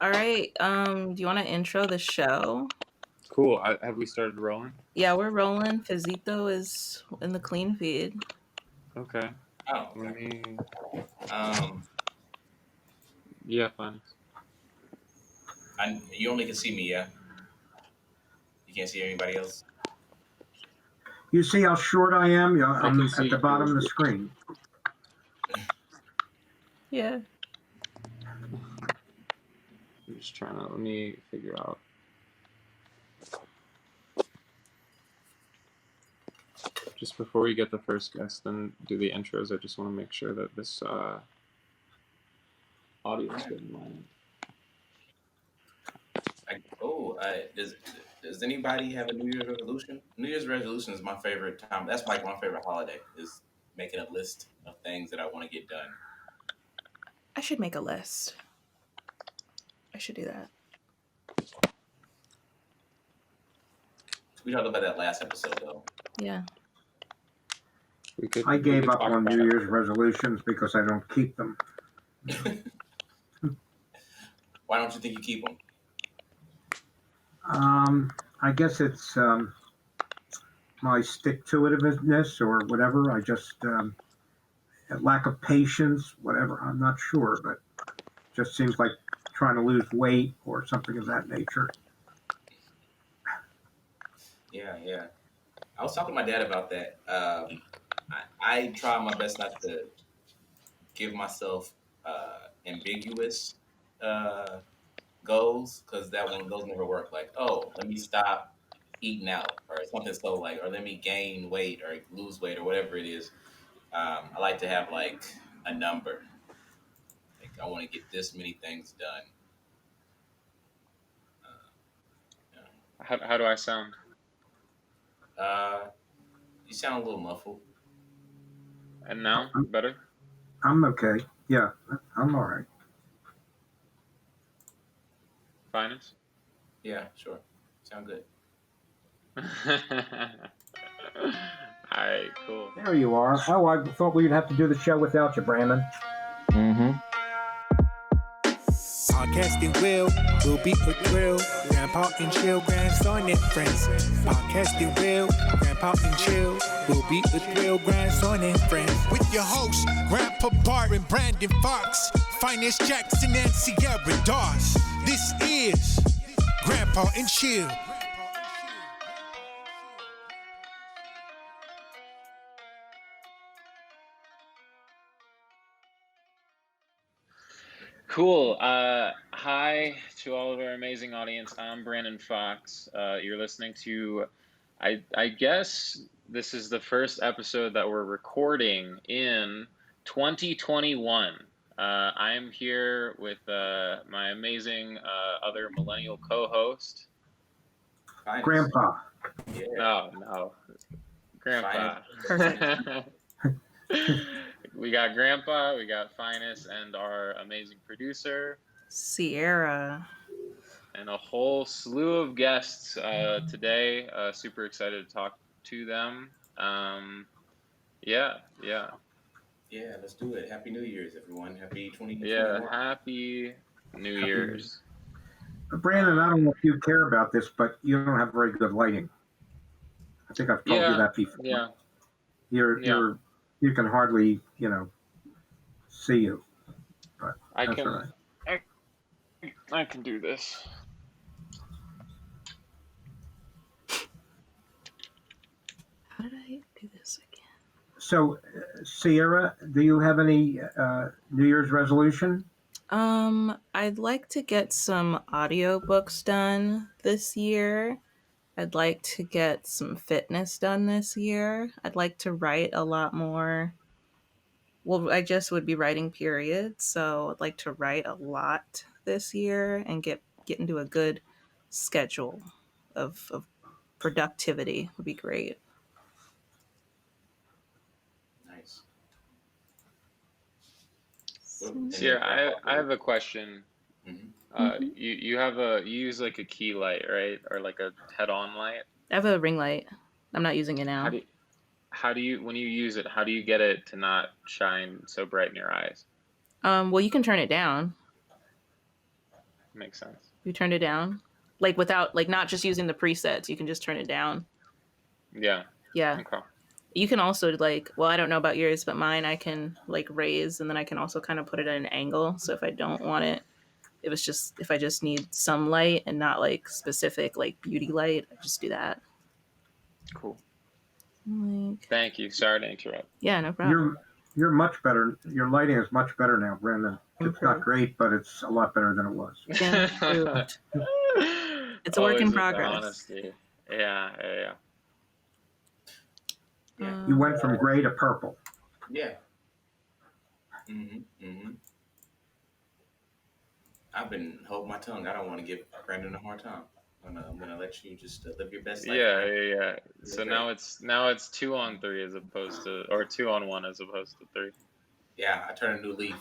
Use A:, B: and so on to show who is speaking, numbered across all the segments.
A: All right. Do you want to intro the show?
B: Cool. Have we started rolling?
A: Yeah, we're rolling. Fizito is in the clean feed.
B: Okay.
C: Oh,
B: Let
C: okay.
B: me.
C: Um,
B: Yeah, fine.
C: you only can see me, yeah. You can't see anybody else.
D: You see how short I am? Yeah,
B: I can
D: I'm
B: see
D: at the
B: you.
D: bottom of the screen.
A: Yeah.
B: I'm just trying to. Let me figure out. Just before we get the first guest and do the intros, I just want to make sure that this audio is good in my end.
C: Does anybody have a New Year's resolution? New Year's resolution is my favorite time. That's like my favorite holiday. Is making a list of things that I want to get done.
A: I should make a list. I should do that.
C: We talked about that last episode, though.
A: Yeah.
D: I gave up
B: talk
D: on
B: about
D: New
B: it.
D: Year's resolutions because I don't keep them.
C: Why don't you think you keep them?
D: I guess it's my stick-to-itiveness or whatever. I just lack of patience, whatever. I'm not sure, but just seems like trying to lose weight or something of that nature.
C: Yeah. I was talking to my dad about that. I try my best not to give myself ambiguous goals because those never work. Like, oh, let me stop eating out or something so like, or let me gain weight or lose weight or whatever it is. I like to have like a number. Like, I want to get this many things done.
B: How do I sound?
C: You sound a little muffled.
B: And now better.
D: I'm okay. Yeah, I'm all right.
B: Phines?
C: Yeah, sure. Sound good.
B: Alright, cool.
D: There you are. Oh, I thought we'd have to do the show without you, Brandon.
E: Podcasting will be a thrill. Grandpa and chill, grandson and friends. Podcasting Grandpa and chill will be a thrill, grandson and friends. With your hosts, Grandpa Barton, Brandon Fox, Phines Jackson, and Sierra Dawes. This is Grandpa and Chill.
B: Cool. Hi to all of our amazing audience. I'm Brandon Fox. You're listening to, I guess this is the first episode that we're recording in 2021. I'm here with my amazing other millennial co-host.
C: Fine.
D: Grandpa.
C: Yeah.
B: No. Grandpa.
C: Fine.
B: We got Grandpa, we got Phines, and our amazing producer,
A: Sierra.
B: and a whole slew of guests today. Super excited to talk to them. Yeah.
C: Yeah, let's do it. Happy New Year's, everyone. Happy 2021.
B: Yeah, happy New Year's.
D: Brandon, I don't know if you care about this, but you don't have very good lighting. I think I've told you that before.
B: Yeah.
D: You can hardly, see you. But
B: I
D: that's
B: can
D: all right.
B: I can do this.
A: How did I do this again?
D: So, Sierra, do you have any New Year's resolution?
A: I'd like to get some audiobooks done this year. I'd like to get some fitness done this year. I'd like to write a lot more. Well, I just would be writing period, so I'd like to write a lot this year and get into a good schedule of productivity would be great.
C: Nice.
B: Sierra, I have a question.
C: Mm-hmm.
B: You use like a key light, right? Or like a head-on light?
A: I have a ring light. I'm not using it now.
B: How do you when you use it, how do you get it to not shine so bright in your eyes?
A: Well, you can turn it down.
B: makes sense.
A: You turned it down, like without like not just using the presets. You can just turn it down.
B: Yeah.
A: Yeah.
B: Okay.
A: You can also like, well, I don't know about yours, but mine I can like raise, and then I can also kind of put it at an angle. So if I don't want it, if I just need some light and not like specific like beauty light, I just do that.
B: Cool.
A: Like,
B: Thank you. Sorry to interrupt.
A: yeah, no problem.
D: You're much better. Your lighting is much better now, Brandon. It's not
A: Improved.
D: great, but it's a lot better than it was.
A: Yeah, improved. It's a work in
B: Always with the
A: progress.
B: honesty. Yeah.
C: Yeah.
D: You went from gray to purple.
C: Yeah. Mm-hmm. I've been holding my tongue. I don't want to give Brandon a hard time. I'm gonna let you just live your best life.
B: Yeah. So now it's 2-on-3 as opposed to, or 2-on-1 as opposed to 3.
C: Yeah, I turned a new leaf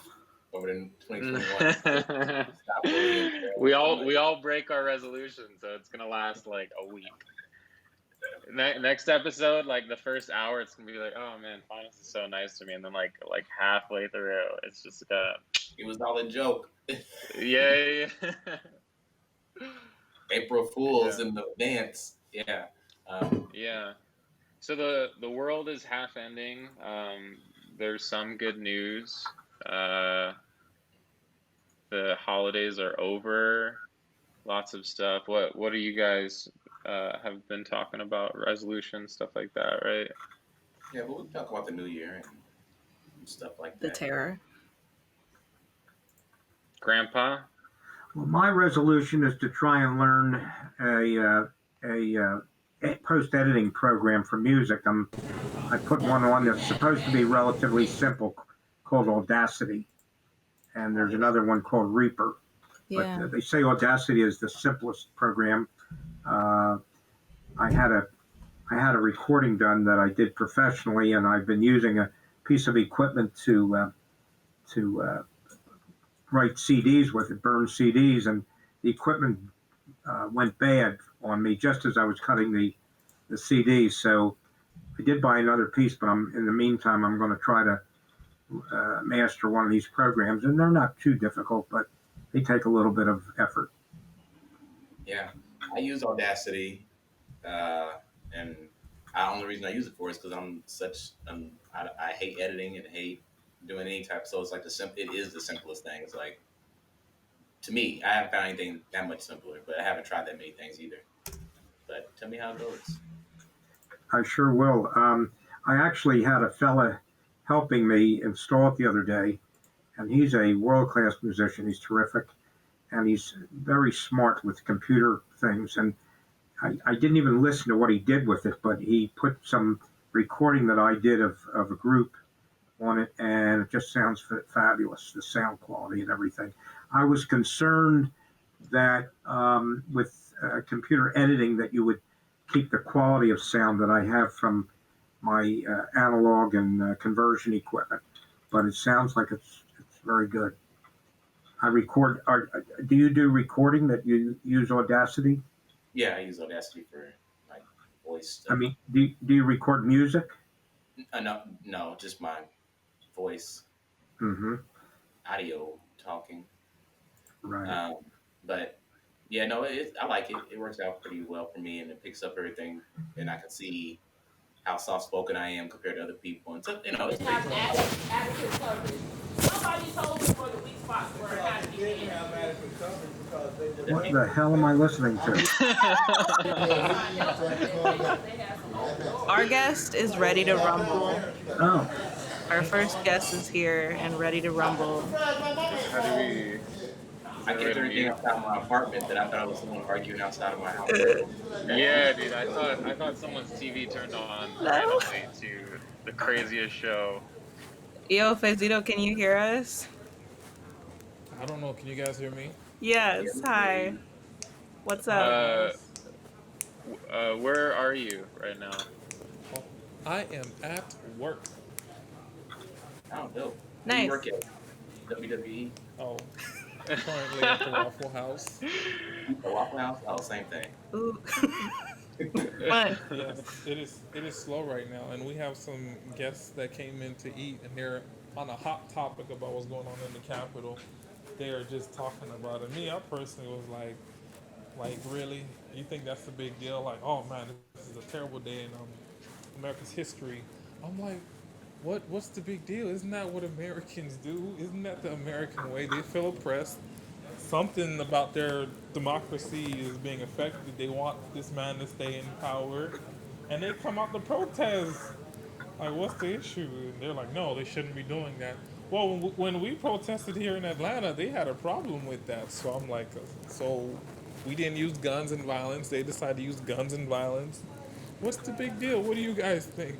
C: over in 2021. Stop bullying.
B: we all break our resolution, so it's gonna last like a week. Next episode, like the first hour, it's gonna be like, oh man, Phines is so nice to me, and then like halfway through, it's just
C: it was all a joke.
B: yeah.
C: April Fools in the dance. Yeah.
B: Yeah. So the world is half ending. There's some good news. The holidays are over. Lots of stuff. What do you guys have been talking about? Resolutions, stuff like that, right?
C: Yeah, but we'll talk about the new year and stuff like
A: The
C: that.
A: terror.
B: Grandpa?
D: Well, my resolution is to try and learn a post editing program for music. I put one on that's supposed to be relatively simple, called Audacity, and there's another one called Reaper.
A: Yeah.
D: But they say Audacity is the simplest program. I had a recording done that I did professionally, and I've been using a piece of equipment to write CDs with it, burn CDs, and the equipment went bad on me just as I was cutting the CDs. So I did buy another piece, but in the meantime, I'm going to try to master one of these programs, and they're not too difficult, but they take a little bit of effort.
C: Yeah, I use Audacity, and the only reason I use it for is because I hate editing and hate doing any type. So it's like it is the simplest thing. It's like, to me, I haven't found anything that much simpler, but I haven't tried that many things either. But tell me how it goes.
D: I sure will. I actually had a fella helping me install it the other day, and he's a world-class musician. He's terrific, and he's very smart with computer things. And I didn't even listen to what he did with it, but he put some recording that I did of a group on it, and it just sounds fabulous, the sound quality and everything. I was concerned that with computer editing that you would keep the quality of sound that I have from my analog and conversion equipment, but it sounds like it's very good. I record. Do you do recording that you use Audacity?
C: Yeah, I use Audacity for like voice stuff.
D: I mean, do you record music?
C: No, just my voice, audio talking.
D: Right.
C: But yeah, no, I like it. It works out pretty well for me, and it picks up everything, and I can see how soft spoken I am compared to other people. And so, it's pretty cool.
F: Adequate coverage. Somebody told me for the weak spots were had to be in.
D: What the hell am I listening to?
A: Our guest is ready to rumble.
D: Oh,
A: Our first guest is here and ready to rumble.
B: How do we?
C: I kept everything outside my apartment that I thought I was someone arguing outside of my house.
B: Yeah, dude. I thought someone's TV turned on randomly to the craziest show.
A: Yo, Fezito, can you hear us?
G: I don't know. Can you guys hear me?
A: Yes. Hi. What's up?
B: Where are you right now?
G: Oh, I am at work.
C: Oh, dope.
A: Nice.
C: You work at WWE?
G: Oh, currently at the Waffle House.
C: The Waffle House? Oh, same thing.
A: Ooh. Fun.
G: Yes, it is slow right now, and we have some guests that came in to eat, and they're on a hot topic about what's going on in the Capitol. they are just talking about it. Me, I personally was like really, you think that's a big deal? Like, oh man, this is a terrible day in America's history. I'm like, what's the big deal? Isn't that what Americans do? Isn't that the American way? They feel oppressed. Something about their democracy is being affected. They want this man to stay in power, and they come out to protest. Like, what's the issue? And they're like, no, they shouldn't be doing that. Well, when we protested here in Atlanta, they had a problem with that. So I'm like, so we didn't use guns and violence. They decided to use guns and violence. What's the big deal? What do you guys think?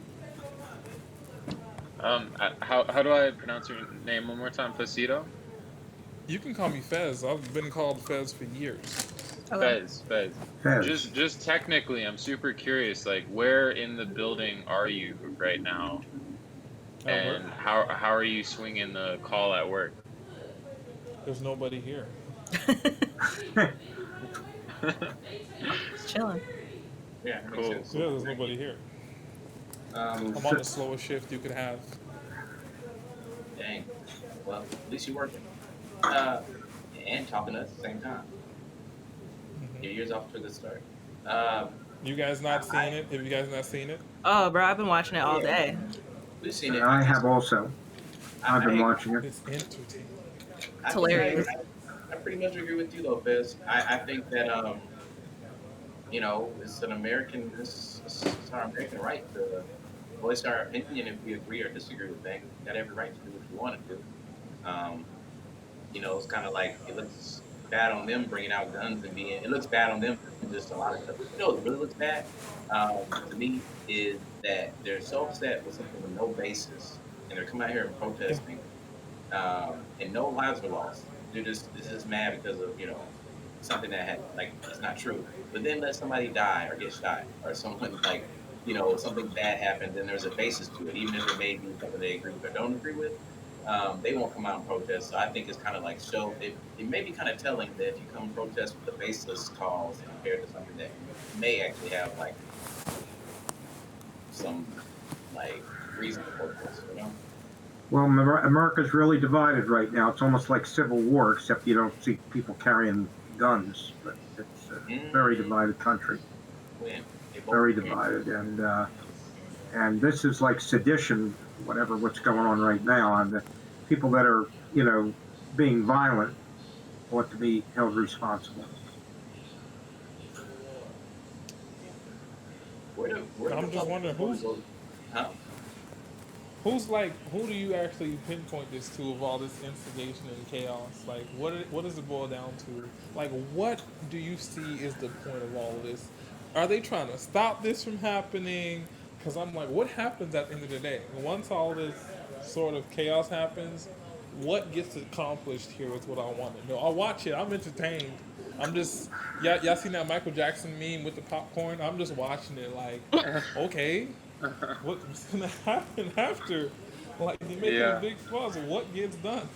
B: How do I pronounce your name one more time? Facito?
G: You can call me Fez. I've been called Fez for years.
A: Okay.
B: Fez.
D: Fez.
B: Just technically, I'm super curious. Like, where in the building are you right now,
G: At work,
B: and how are you swinging the call at work?
G: there's nobody here.
A: Just chilling.
C: Yeah, that makes
B: Cool.
C: sense.
G: Yeah, there's nobody here. I'm on the slowest shift you could have.
C: Dang. Well, at least you're working. Uh, and talking to us at the same time. Your year's off to a good start. Um,
G: You guys not
C: I,
G: seeing it? Have you guys not seen it?
A: Oh, bro, I've been watching it all
C: yeah,
A: day.
C: we've seen it.
D: I have also. I've been
C: I,
D: watching it.
G: It's entertaining.
A: It's hilarious.
C: I pretty much agree with you, though, Fez. I think that it's an American. It's our American right to voice our opinion if we agree or disagree with things. You got every right to do what you want to do. Um, it's kind of like it looks bad on them bringing out guns and being. It looks bad on them just a lot of stuff. What really looks bad to me is that they're so upset with something with no basis, and they're coming out here and protesting, and no lives were lost. They're just mad because of something that had like it's not true. But then let somebody die or get shot or someone like something bad happens and there's a basis to it, even if it may be something they agree with or don't agree with. They won't come out and protest. So I think it's kind of like it may be kind of telling that if you come protest with a baseless cause compared to something that may actually have like some like reason to protest.
D: Well, America's really divided right now. It's almost like civil war, except you don't see people carrying guns. But it's a very divided country.
C: When they both
D: Very
C: can.
D: divided, and this is like sedition, what's going on right now. And the people that are being violent ought to be held responsible.
C: Where
G: I'm just wondering
C: Huh?
G: who do you actually pinpoint this to of all this instigation and chaos? Like, what does it boil down to? Like, what do you see is the point of all of this? Are they trying to stop this from happening? Because I'm like, what happens at the end of the day? Once all this sort of chaos happens, what gets accomplished here is what I want to know. I'll watch it. I'm entertained. I'm just, y'all seen that Michael Jackson meme with the popcorn? I'm just watching it like, okay, what's gonna happen after? Like, you're making a
B: Yeah.
G: big fuss. What gets done?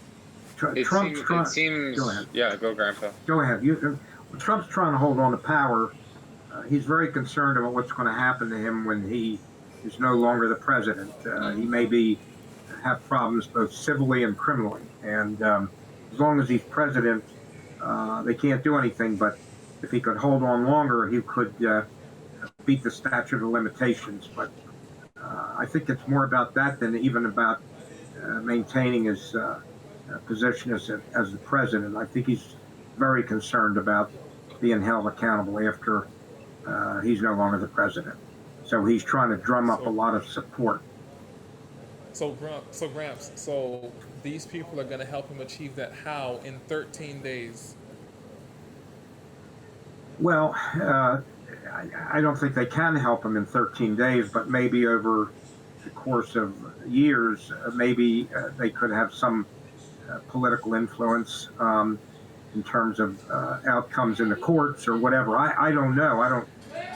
B: It
D: Trump's
B: seems. It
D: trying. Go
B: seems.
D: ahead.
B: Yeah. Go, Grandpa.
D: Go ahead. Trump's trying to hold on to power. He's very concerned about what's going to happen to him when he is no longer the president. He may have problems both civilly and criminally, and as long as he's president, they can't do anything. But if he could hold on longer, he could beat the statute of limitations. But I think it's more about that than even about maintaining his position as the president. I think he's very concerned about being held accountable after he's no longer the president. So he's trying to drum up a lot of support.
G: So Gramps, so these people are gonna help him achieve that how in 13 days?
D: Well, I don't think they can help him in 13 days, but maybe over the course of years, maybe they could have some political influence in terms of outcomes in the courts or whatever. I don't know. I don't.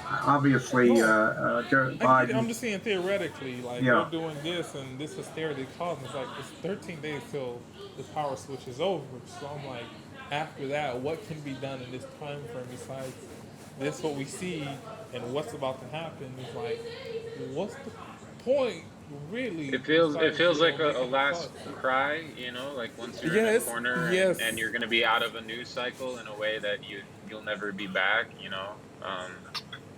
D: Obviously, Joe Biden.
G: I'm just saying theoretically, like
D: Yeah.
G: they're doing this and this hysteria causing. It's like it's 13 days till the power switch is over. So I'm like, after that, what can be done in this time frame besides this? What we see and what's about to happen is like, what's the point really
B: it feels
G: decides,
B: like a
G: making a
B: last
G: fuss.
B: cry, like once you're in a
G: Yes,
B: corner and you're
G: yes.
B: gonna be out of a news cycle in a way that you'll never be back.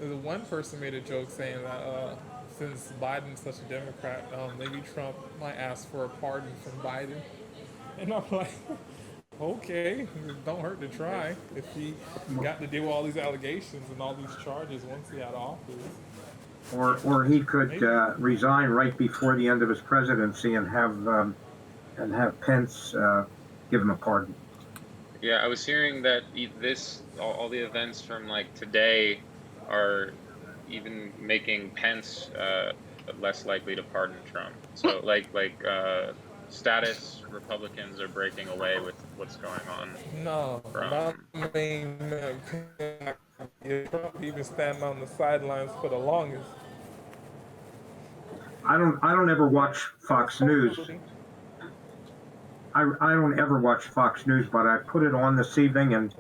G: The one person made a joke saying that since Biden's such a Democrat, maybe Trump might ask for a pardon from Biden. And I'm like, okay, it don't hurt to try. If he got to deal with all these allegations and all these charges once he had office,
D: or he could
G: maybe.
D: resign right before the end of his presidency and have Pence give him a pardon.
B: Yeah, I was hearing that all the events from like today are even making Pence less likely to pardon Trump. So status Republicans are breaking away with what's going on
G: No, my
B: from.
G: main man, Trump even standing on the sidelines for the longest.
D: I don't ever watch Fox News.
G: Hopefully,
D: I don't ever watch Fox News, but I put it on this evening, and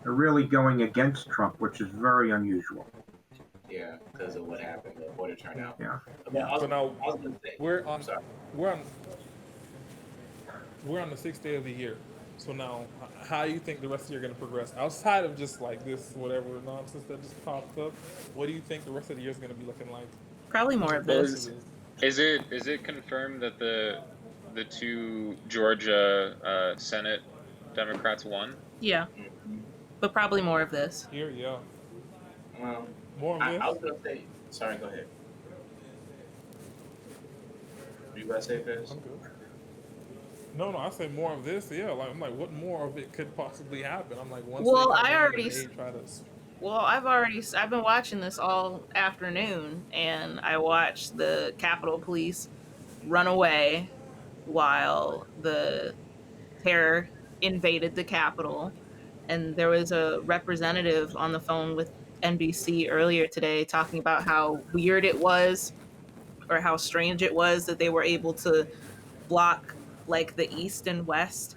D: they're really going against Trump, which is very unusual.
C: Yeah, because of what happened, the voter turnout.
D: Yeah.
C: But I
G: so
C: was,
G: now
C: I was gonna say,
G: we're
C: I'm
G: on
C: sorry.
G: we're on we're on the 6th day of the year. So now, how do you think the rest of the year going to progress? Outside of just like this whatever nonsense that just popped up, what do you think the rest of the year is going to be looking like?
A: Probably more of
B: Well,
G: Most of
A: this.
G: this.
B: is it confirmed that the two Georgia Senate Democrats won?
A: Yeah, but probably more of this.
G: Here, yeah.
C: Um,
G: More of
C: I
G: this?
C: was gonna say, sorry, go ahead. What you about to say, Fizz?
G: I'm good. No, no, I said more of this. Yeah, like I'm like, what more of it could possibly happen? I'm like, once they
A: Well,
G: come
A: I
G: in
A: already
G: and they try to,
A: Well, I've been watching this all afternoon, and I watched the Capitol Police run away while the terror invaded the Capitol. And there was a representative on the phone with NBC earlier today talking about how weird it was, or how strange it was that they were able to block like the east and west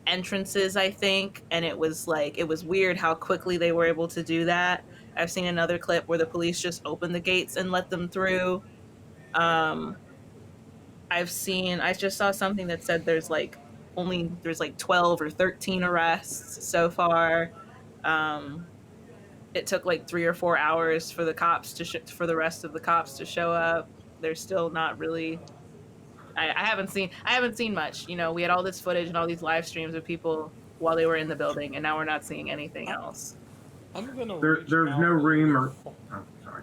A: entrances, I think. And it was weird how quickly they were able to do that. I've seen another clip where the police just opened the gates and let them through. um I just saw something that said there's like 12 or 13 arrests so far. um it took like 3 or 4 hours for for the rest of the cops to show up. They're still not really. I haven't seen much. We had all this footage and all these live streams of people while they were in the building, and now we're not seeing anything
G: I,
A: else.
G: I'm gonna
D: There,
G: reach
D: there's no
G: out a little
D: rhyme
G: bit.
D: or oh, sorry.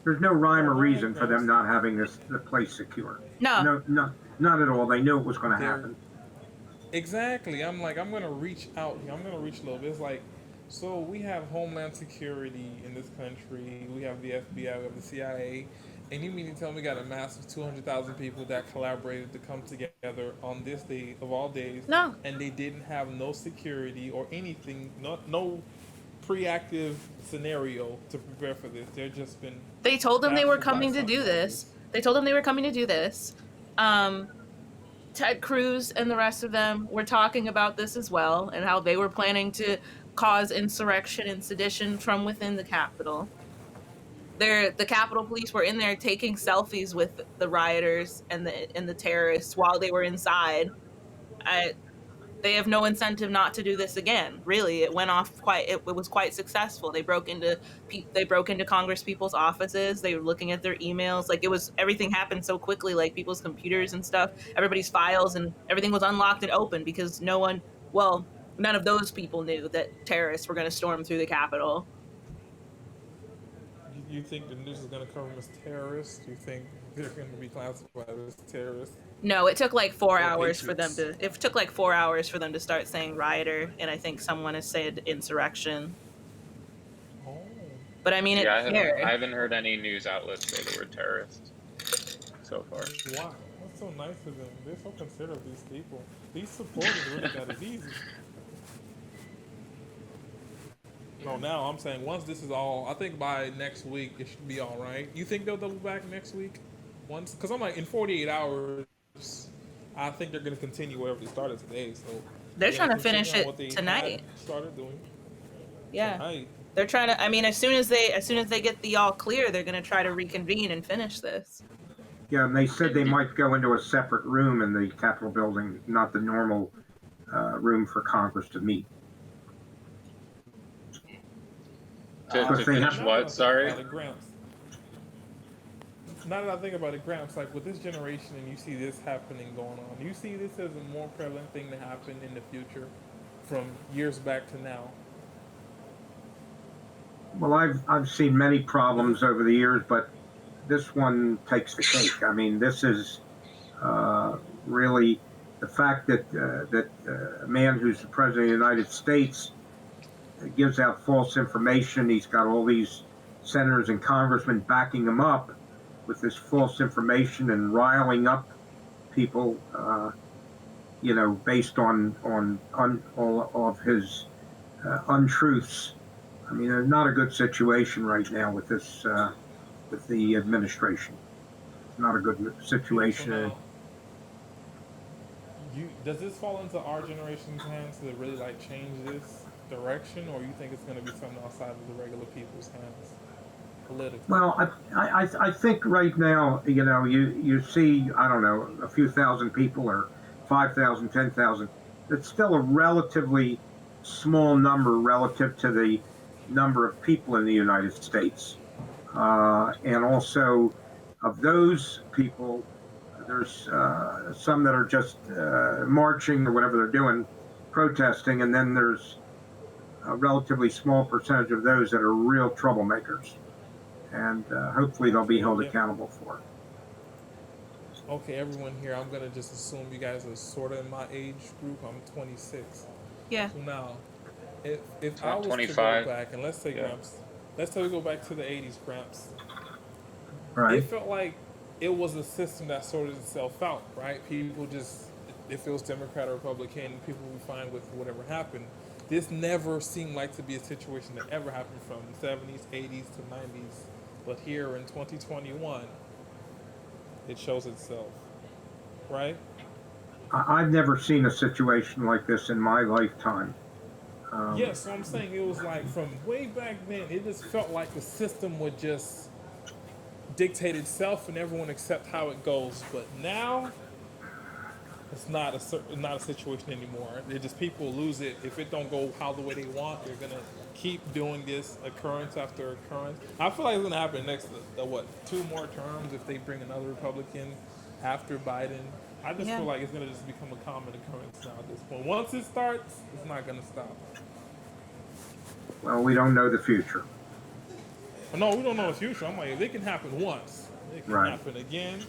D: There's no rhyme
G: Oh,
D: or
G: go ahead,
D: reason for them
G: Chris.
D: not having the place secure.
A: No.
D: No, not at all. They knew it was going to
G: There,
D: happen.
G: exactly. I'm like, I'm gonna reach out here. I'm gonna reach a little bit. It's like, so we have Homeland Security in this country. We have the FBI. We have the CIA. And you mean to tell me we got a massive 200,000 people that collaborated to come together on this day of all days,
A: No.
G: and they didn't have no security or anything, no pre-active scenario to prepare for this. They've just been
A: They told them they were
G: baffled by
A: coming to
G: something
A: do
G: like
A: this.
G: this.
A: They told them they were coming to do this. Um, Ted Cruz and the rest of them were talking about this as well, and how they were planning to cause insurrection and sedition from within the Capitol. The Capitol Police were in there taking selfies with the rioters and the terrorists while they were inside. I, they have no incentive not to do this again. Really, it went off it was quite successful. They broke into Congress people's offices. They were looking at their emails. Like, it was everything happened so quickly, like people's computers and stuff, everybody's files, and everything was unlocked and open because none of those people knew that terrorists were going to storm through the Capitol.
G: You think the news is going to cover them as terrorists? Do you think they're going to be classified as terrorists
A: No, it took like four
G: or
A: hours for them
G: patriots?
A: to. It took like 4 hours for them to start saying rioter, and I think someone has said insurrection.
G: Oh,
A: But I mean,
B: Yeah,
A: it's
B: I
A: there.
B: haven't heard any news outlets say the word terrorist so far.
G: wow. That's so nice of them. They're so considerate, these people. These supporters really got it easy. No, now I'm saying once this is all, I think by next week it should be all right. You think they'll double back next week? Once, because I'm like in 48 hours, I think they're gonna continue whatever they started today. So
A: They're
G: they're
A: trying
G: gonna
A: to
G: continue
A: finish
G: on
A: it
G: what they had
A: tonight.
G: started doing
A: Yeah,
G: tonight.
A: they're trying to. I mean, as soon as they get the all clear, they're gonna try to reconvene and finish this.
D: Yeah, and they said
B: And
D: they might go into a separate room in the Capitol building, not the normal room for Congress to meet.
B: to
D: Because they
G: Now,
D: have,
B: finish
G: now that
B: what?
G: I think
B: Sorry.
G: about it, Gramps. Now that I think about it, Gramps, like with this generation, and you see this happening going on, you see this as a more prevalent thing to happen in the future, from years back to now.
D: well, I've seen many
G: Does it?
D: problems over the years, but this one takes the cake. I mean, this is really the fact that a man who's the president of the United States gives out false information. He's got all these senators and congressmen backing him up with this false information and riling up people, based on all of his untruths. I mean, it's not a good situation right now with this with the administration. It's not a good
G: So
D: situation.
G: now, does this fall into our generation's hands to really like change this direction, or you think it's going to be something outside of the regular people's hands politically?
D: Well, I think right now, you see, I don't know, a few thousand people or 5,000, 10,000. It's still a relatively small number relative to the number of people in the United States. And also, of those people, there's some that are just marching or whatever they're doing, protesting, and then there's a relatively small percentage of those that are real troublemakers, and hopefully they'll be
G: Okay,
D: held
G: yeah.
D: accountable for it.
G: Okay, everyone here, I'm gonna just assume you guys are sort of in my age group. I'm 26.
A: Yeah.
G: So now, if I was to go
B: 25.
G: back and let's say
B: Yeah.
G: Gramps, let's say we go back to the 80s, Gramps. It
D: Right?
G: felt like it was a system that sorted itself out, right? People just, if it was Democrat or Republican, people would be fine with whatever happened. This never seemed like to be a situation that ever happened from 70s, 80s to 90s. But here in 2021, it shows itself, right?
D: I've never seen a situation like this in my lifetime.
G: Yeah,
D: Um,
G: so I'm saying it was like from way back then, it just felt like the system would just dictate itself and everyone accept how it goes. But now it's not a situation anymore. It just people lose it if it don't go how the way they want. They're gonna keep doing this occurrence after occurrence. I feel like it's gonna happen next what 2 more terms if they bring another Republican after Biden. I just feel
A: Yeah.
G: like it's gonna just become a common occurrence now at this point. Once it starts, it's not gonna stop.
D: well, we don't know the future.
G: But no, we don't know the future. I'm like, if it can happen once, it can
D: Right?
G: happen again.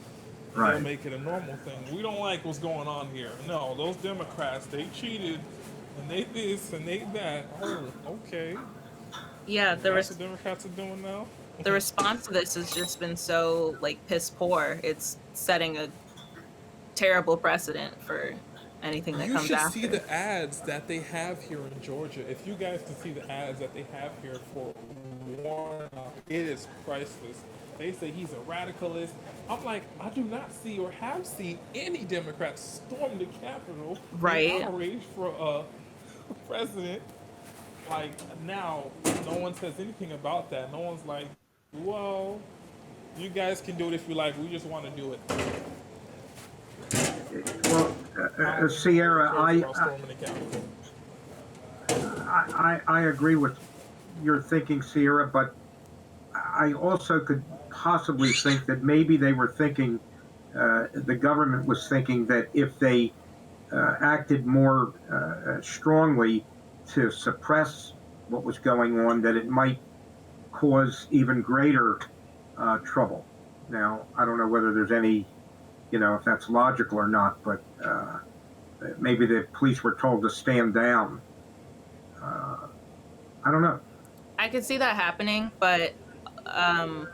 G: And they'll
D: Right?
G: make it a normal thing. We don't like what's going on here. No, those Democrats, they cheated, and they this and they that. Oh, okay.
A: Yeah,
G: That's what Democrats are doing now.
A: the response to this has just been so like piss poor. It's setting a terrible precedent for anything that
G: You
A: comes
G: should see
A: after.
G: the ads that they have here in Georgia. If you guys can see the ads that they have here for Warren, it is priceless. They say he's a radicalist. I'm like, I do not see or have seen any Democrats storm the Capitol in
A: Right.
G: outrage for a president. Like now, no one says anything about that. No one's like, well, you guys can do it if you like. We just want to do it.
D: Well,
G: I don't think anyone
D: Sierra,
G: cares about storming the Capitol.
D: I agree with your thinking, Sierra, but I also could possibly think that maybe they were thinking, the government was thinking that if they acted more strongly to suppress what was going on, that it might cause even greater trouble. Now, I don't know whether there's any, if that's logical or not, but maybe the police were told to stand down. Uh, I don't know.
A: I could see that happening, but um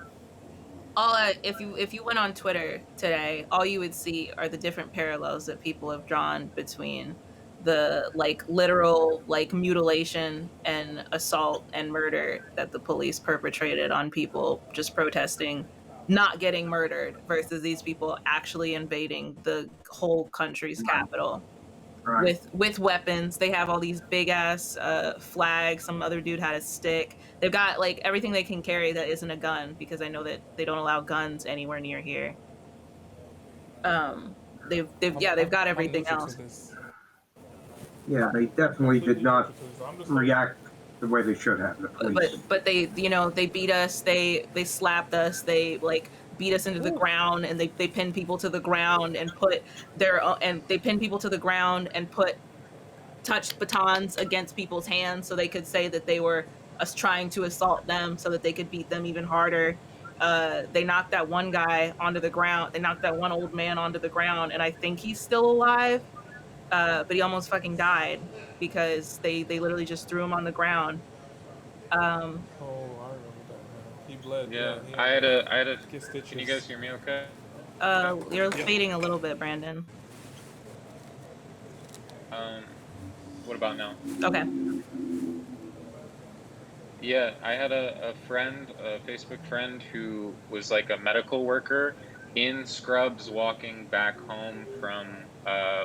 A: if you went on Twitter today, all you would see are the different parallels that people have drawn between the like literal like mutilation and assault and murder that the police perpetrated on people just protesting, not getting murdered, versus these people actually invading the whole country's
D: Right.
A: capital
D: Right.
A: with weapons. They have all these big ass flags. Some other dude had a stick. They've got like everything they can carry that isn't a gun, because I know that they don't allow guns anywhere near here. They've got
G: I'm
A: everything
G: neutral to
A: else.
G: this.
D: Yeah, they definitely did
G: Completely neutral
D: not
G: to this. I'm just like,
D: react the way they should have. The police.
A: But they they beat us, they slapped us, they like beat us into the
G: whew,
A: ground, and they pin people to the ground and put and they pin people to the ground and put touched batons against people's hands so they could say that they were us trying to assault them so that they could beat them even harder. They knocked that one guy onto the ground. They knocked that one old man onto the ground, and I think he's still alive. But he almost fucking died because they literally just threw him on the ground. Um,
G: oh, I remember that, man. He bled.
B: Yeah,
G: Yeah, he had to
B: I had a.
G: get
B: Can you guys
G: stitches.
B: hear me? Okay.
A: you're
G: Yeah.
A: fading a little bit, Brandon.
B: What about now?
A: Okay.
B: Yeah, I had a friend, a Facebook friend, who was like a medical worker in scrubs walking back home from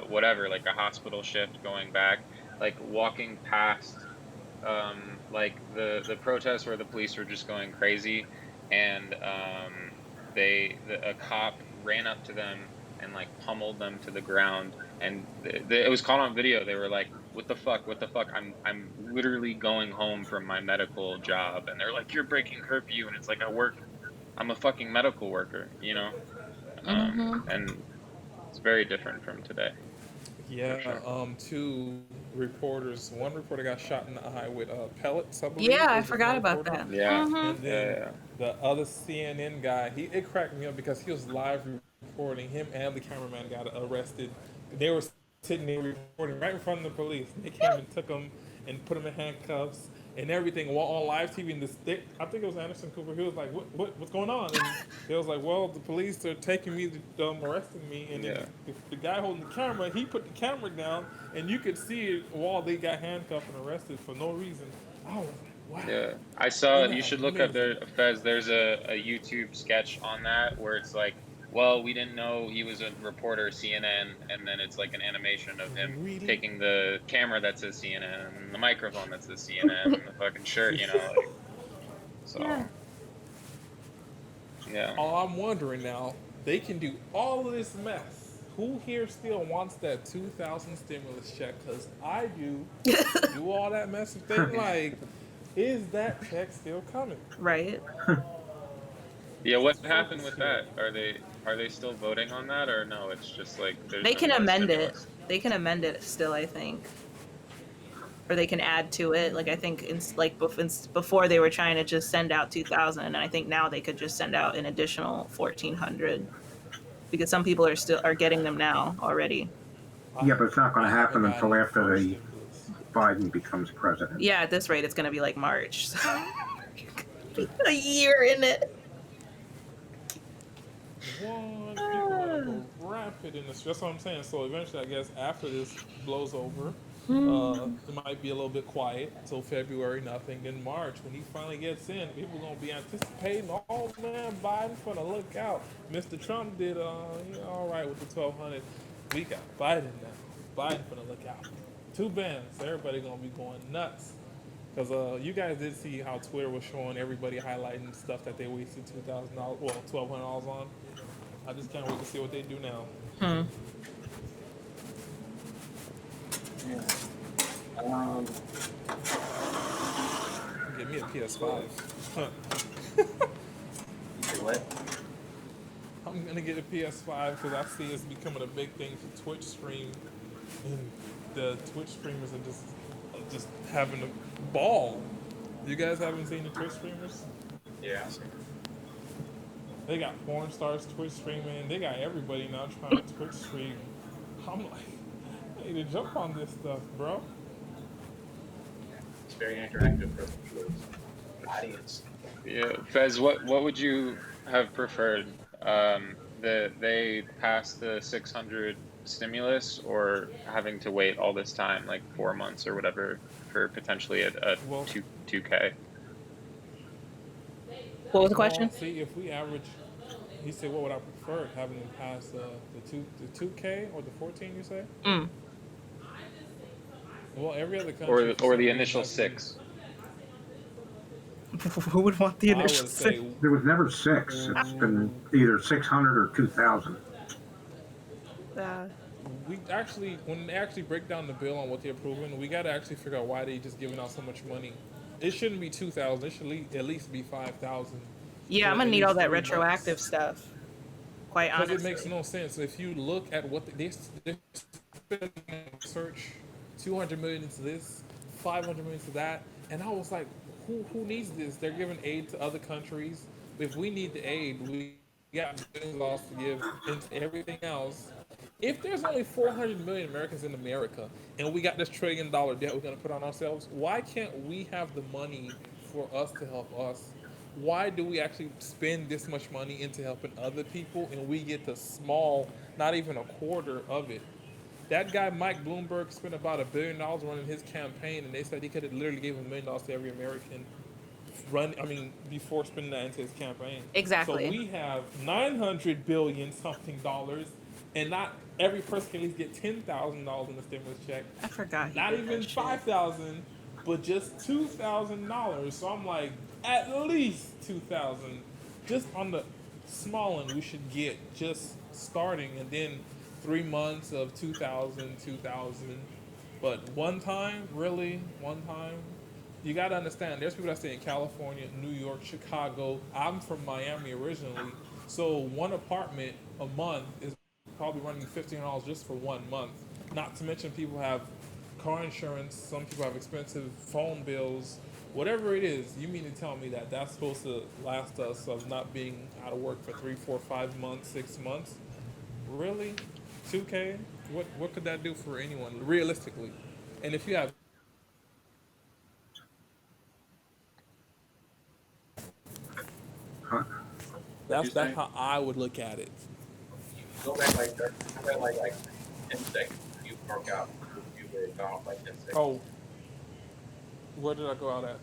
B: whatever, like a hospital shift going back, like walking past like the protests where the police were just going crazy, and a cop ran up to them and like pummeled them to the ground, and it was caught on video. They were like, what the fuck, what the fuck, I'm literally going home from my medical job, and they're like, you're breaking curfew, and it's like, I'm a fucking medical worker, you know.
A: Mm-hmm.
B: And it's very different from today, for
G: Yeah,
B: sure.
G: two reporters. One reporter got shot in the eye with pellets, I
A: Yeah,
G: believe. It
A: I
G: was just one
A: forgot about
G: reporter.
A: that.
B: Yeah,
A: Mm-hmm.
G: And
B: yeah,
G: then
B: yeah.
G: the other CNN guy, it cracked me up because he was live reporting. Him and the cameraman got arrested. They were sitting there reporting right in front of the police. They came and took him and put him in handcuffs and everything while on live TV. And I think it was Anderson Cooper. He was like, what's going on?" And he was like, "Well, the police are taking me, arresting me." And then
B: Yeah.
G: the guy holding the camera, he put the camera down, and you could see it while they got handcuffed and arrested for no reason. I was like, "Wow,
B: Yeah, I saw.
G: isn't
B: You
G: that
B: should look up
G: amazing?"
B: there, Fez. There's a YouTube sketch on that where it's like, well, we didn't know he was a reporter, CNN, and then it's like an animation of him
G: Really?
B: taking the camera that says CNN and the microphone that says CNN and the fucking shirt, you know, like
A: Yeah.
B: so. Yeah,
G: All I'm wondering now, they can do all of this mess. Who here still wants that 2,000 stimulus check? Because I do. Do all that mess and think like, is that check still coming?
A: Right.
B: yeah. What
G: So
B: happened with
G: scary.
B: that? Are they still voting on that, or no? It's just like there's
A: They
B: no
A: can
B: more
A: amend it.
B: stimulus.
A: They can amend it still, I think, or they can add to it. Like I think before they were trying to just send out 2,000, and I think now they could just send out an additional 1,400 because some people are getting them now already.
D: Yeah, but it's not going
G: I
D: to
G: haven't
D: happen
G: gotten
D: until
G: the
D: after
G: first
D: the
G: stimulus.
D: Biden becomes president.
A: Yeah, at this rate, it's going to be like March. A year in it.
G: What? People gonna go rapid in this. That's what I'm saying. So eventually, I guess after this blows over, it might be a little bit quiet till February, nothing. In March, when he finally gets in, people gonna be anticipating. Oh man, Biden's gonna look out. Mr. Trump did, all right with the 1,200. We got Biden now. Biden's gonna look out. Two bands. Everybody gonna be going nuts. Because you guys did see how Twitter was showing everybody highlighting stuff that they wasted $2,000, well, $1,200 on. I just can't wait to see what they do now.
A: Hmm.
C: Um,
G: Get me a PS5.
C: you say what?
G: I'm gonna get a PS5 because I see it's becoming a big thing for Twitch stream, and the Twitch streamers are just having a ball. You guys haven't seen the Twitch streamers?
C: Yeah, I see.
G: They got porn stars Twitch streaming. They got everybody now trying to Twitch stream. I'm like, I need to jump on this stuff, bro.
C: It's very interactive for the audience.
B: Yeah, Fez, what would you have preferred? They passed the 600 stimulus, or having to wait all this time, like 4 months or whatever, for potentially a
G: Well,
B: 2K?
A: What was the
G: well,
A: question?
G: see, if we average, he said, what would I prefer, having them pass the 2K or the 14? You say?
A: Mm.
G: Well, every other country for
B: Or
G: some
B: the
G: reason
B: initial
G: has been.
B: 6?
A: Who would want the
G: I
A: initial
G: would say,
A: six?
D: There was never six. It's been either 600 or 2,000.
G: when they actually break down the bill on what they're approving, we got to actually figure out why they just giving out so much money. It shouldn't be 2,000. It should at least be 5,000
A: Yeah, I'm
G: for
A: gonna
G: at
A: need all
G: least
A: that
G: 3 months.
A: retroactive stuff, quite
G: Because it makes
A: honestly.
G: no sense if you look at what they're spending on research, 200 million into this, 500 million to that, and I was like, who needs this? They're giving aid to other countries. If we need the aid, we got billions of dollars to give into everything else. If there's only 400 million Americans in America, and we got this $1 trillion debt we're going to put on ourselves, why can't we have the money for us to help us? Why do we actually spend this much money into helping other people and we get the small, not even a quarter of it? That guy Mike Bloomberg spent about $1 billion running his campaign, and they said he could have literally gave $1 million to every American before spending that into his campaign. So
A: Exactly.
G: we have 900 billion something dollars, and not every person can at least get $10,000 in the stimulus check.
A: I forgot he
G: Not
A: did that
G: even
A: shit.
G: 5,000, but just $2,000. So I'm like, at least 2,000, just on the small end we should get just starting, and then 3 months of 2,000, 2,000. But one time, really, one time, you got to understand, there's people that stay in California, New York, Chicago. I'm from Miami originally. So one apartment a month is probably running $1,500 just for 1 month. Not to mention people have car insurance, some people have expensive phone bills. Whatever it is, you mean to tell me that that's supposed to last us of not being out of work for 3, 4, 5 months, 6 months? Really? 2K? What could that do for anyone realistically? And if you have
D: Huh?
C: What you
G: that's
C: saying?
G: how I would look at it.
C: Go back like 30, go back like 10 seconds. You broke out. You were gone for like 10 seconds.
G: Oh, where did I go out at?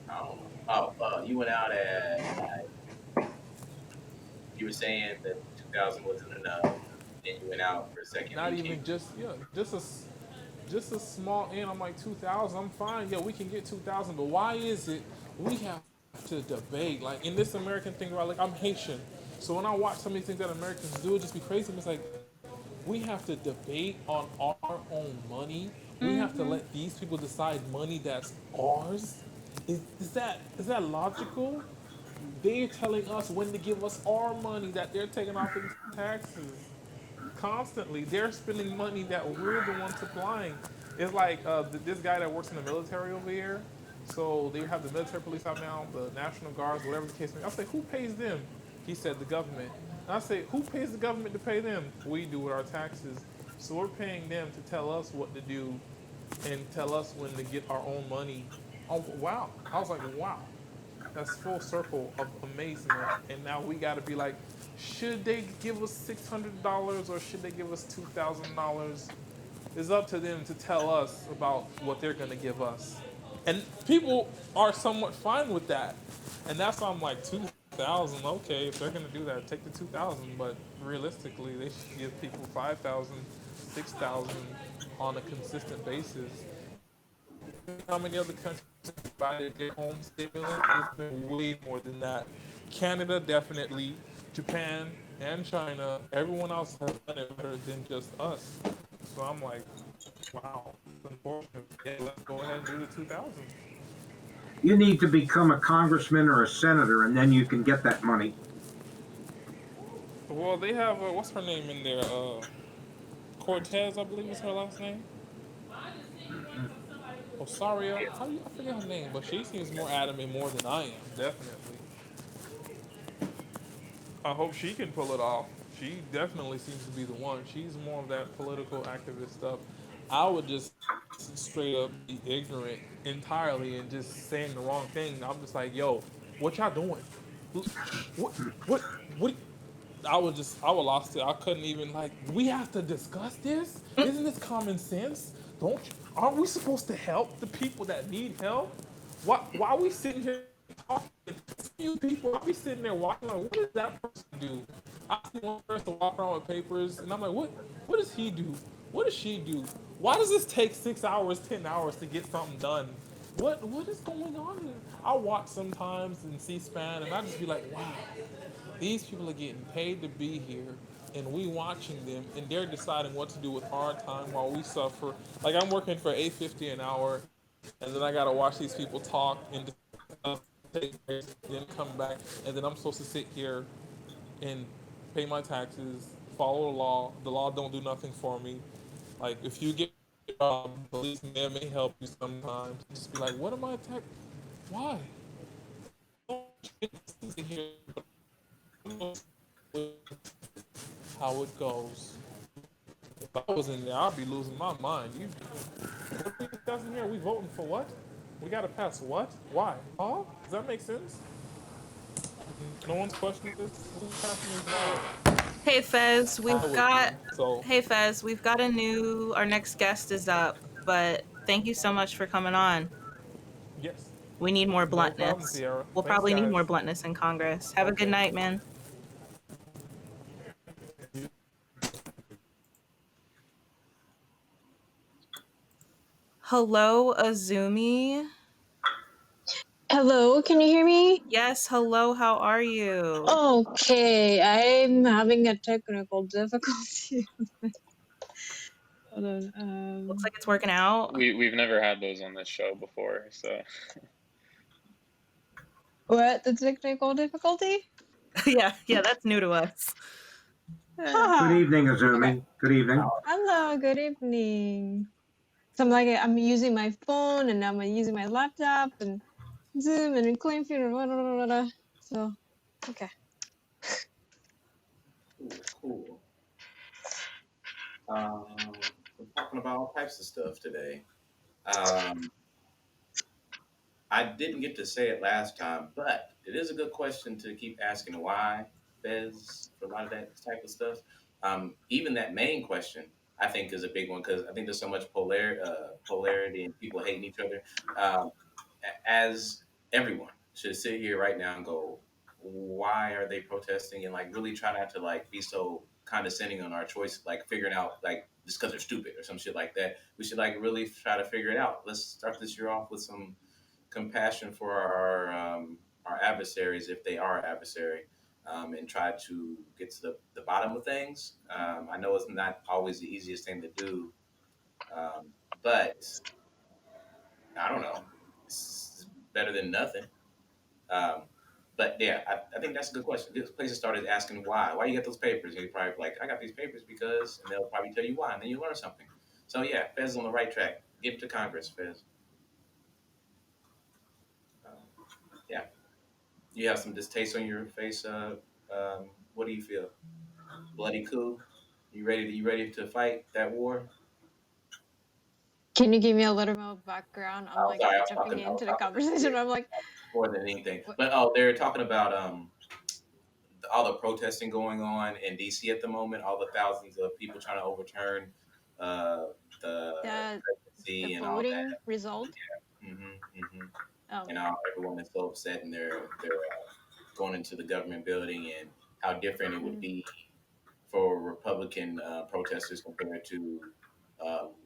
C: I don't know. Oh, you went out at like, you were saying that 2000 wasn't enough. Then you went out for a second.
G: Not
C: You came.
G: even just a small end. I'm like 2,000. I'm fine. Yeah, we can get 2,000. But why is it we have to debate like in this American thing? Right? Like I'm Haitian, so when I watch some of these things that Americans do, it just be crazy. It's like we have to debate on our own money. We have to
A: Hmm.
G: let these people decide money that's ours. Is that logical? They're telling us when to give us our money that they're taking off in taxes constantly. They're spending money that we're the ones supplying. It's like this guy that works in the military over here. So they have the military police out now, the National Guards, whatever the case may be. I say, who pays them? He said the government. And I say, who pays the government to pay them? We do with our taxes. So we're paying them to tell us what to do and tell us when to get our own money. Oh wow! I was like, wow. That's full circle of amazement. And now we got to be like, should they give us $600 or should they give us $2,000? It's up to them to tell us about what they're going to give us. And people are somewhat fine with that. And that's why I'm like, 2,000, okay, if they're going to do that, take the 2,000. But realistically, they should give people 5,000, 6,000 on a consistent basis. How many other countries provided their home stimulus? It's been way more than that. Canada, definitely. Japan and China. Everyone else has done it better than just us. So I'm like, wow, it's unfortunate. Yeah, let's go ahead and do the 2000.
D: You need to become a congressman or a senator, and then you can get that money.
G: Well, they have, what's her name in there? Cortez, I believe is her last name. Osaria. I forget her name, but she seems more adamant more than I am, definitely. I hope she can pull it off. She definitely seems to be the one. She's more of that political activist stuff. I would just straight up be ignorant entirely and just saying the wrong thing. I'm just like, yo, what y'all doing? What, what, what? I would lost it. I couldn't even like. We have to discuss this. Isn't this common sense? Don't you, aren't we supposed to help the people that need help? Why are we sitting here talking? Few people, I'll be sitting there walking like, what does that person do? I see one person walk around with papers, and I'm like, what does he do? What does she do? Why does this take 6 hours, 10 hours to get something done? What is going on here? I watch sometimes in C-SPAN, and I just be like, wow, these people are getting paid to be here, and we watching them, and they're deciding what to do with our time while we suffer. Like I'm working for $8.50 an hour, and then I gotta watch these people talk and take breaks, then come back, and then I'm supposed to sit here and pay my taxes, follow the law. The law don't do nothing for me. Like if you get a job, police may help you sometimes. Just be like, what am I attacked? Why? How it goes. If I was in there, I'd be losing my mind. What are you guys in here? We voting for what? We gotta pass what? Why? Huh? Does that make sense? No one's questioning this. Who's passing these laws?
A: Hey Fez,
G: I
A: we've
G: would be.
A: got
G: So
A: Hey Fez, we've got our next guest is up, but thank you so much for coming on.
G: yes,
A: We need more
G: no problem,
A: bluntness.
G: Sierra.
A: We'll
G: Thanks,
A: probably need more
G: guys.
A: bluntness in Congress. Have a good
G: Okay.
A: night, man. Hello, Azumi.
H: Hello, can you hear me?
A: Yes, hello, how are you?
H: Okay, I'm having a technical difficulty. Hold on.
A: Looks like it's working out.
B: We've never had those on this show before, so
H: What? The technical difficulty?
A: Yeah, that's new to us.
D: Good
H: Haha.
D: evening,
H: Okay.
D: Azumi. Good evening.
H: Hello, good evening. So I'm using my phone and I'm using my laptop and Zoom and Cleanfeed, blah, blah, blah, blah. So, okay.
C: Cool, cool. We're talking about all types of stuff today. Um, I didn't get to say it last time, but it is a good question to keep asking why, Fez, for a lot of that type of stuff. Even that main question, I think, is a big one because I think there's so much polarity and people hating each other. Um, as everyone should sit here right now and go, why are they protesting? And like really try not to like be so condescending on our choice, like figuring out like just because they're stupid or some shit like that. We should like really try to figure it out. Let's start this year off with some compassion for our adversaries if they are adversary, and try to get to the bottom of things. I know it's not always the easiest thing to do, but I don't know. It's better than nothing. Um, but yeah, I think that's a good question. This place started asking why. Why you get those papers? And you probably like, I got these papers because, and they'll probably tell you why, and then you learn something. So yeah, Fez is on the right track. Give it to Congress, Fez. Um, yeah. You have some distaste on your face. What do you feel? Bloody coup? You ready to fight that war?
H: Can you give me a little more background? I'm
C: Oh,
H: like
C: sorry, I was
H: jumping
C: talking. I was
H: into the
C: talking
H: conversation. I'm like,
C: more than anything.
H: what?
C: But oh, they're talking about all the protesting going on in DC at the moment. All the thousands of people trying to overturn uh, the
H: The
C: presidency and all
H: voting
C: that.
H: result?
C: Hmm.
H: Oh,
C: And how everyone is so upset and they're going into the government building and how different it would
H: mm,
C: be for Republican protesters compared to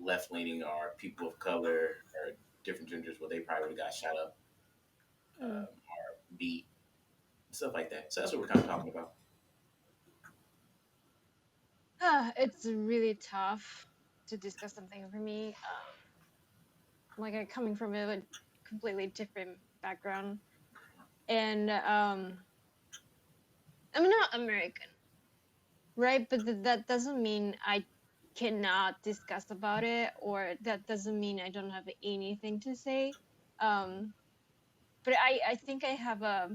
C: left leaning or people of color or different genders where they probably would have got shot up,
H: mm.
C: or beat, stuff like that. So that's what we're kind of talking about.
H: It's really tough to discuss something for me. Like I'm coming from a completely different background, and I'm not American, right? But that doesn't mean I cannot discuss about it, or that doesn't mean I don't have anything to say. Um, but I think I have a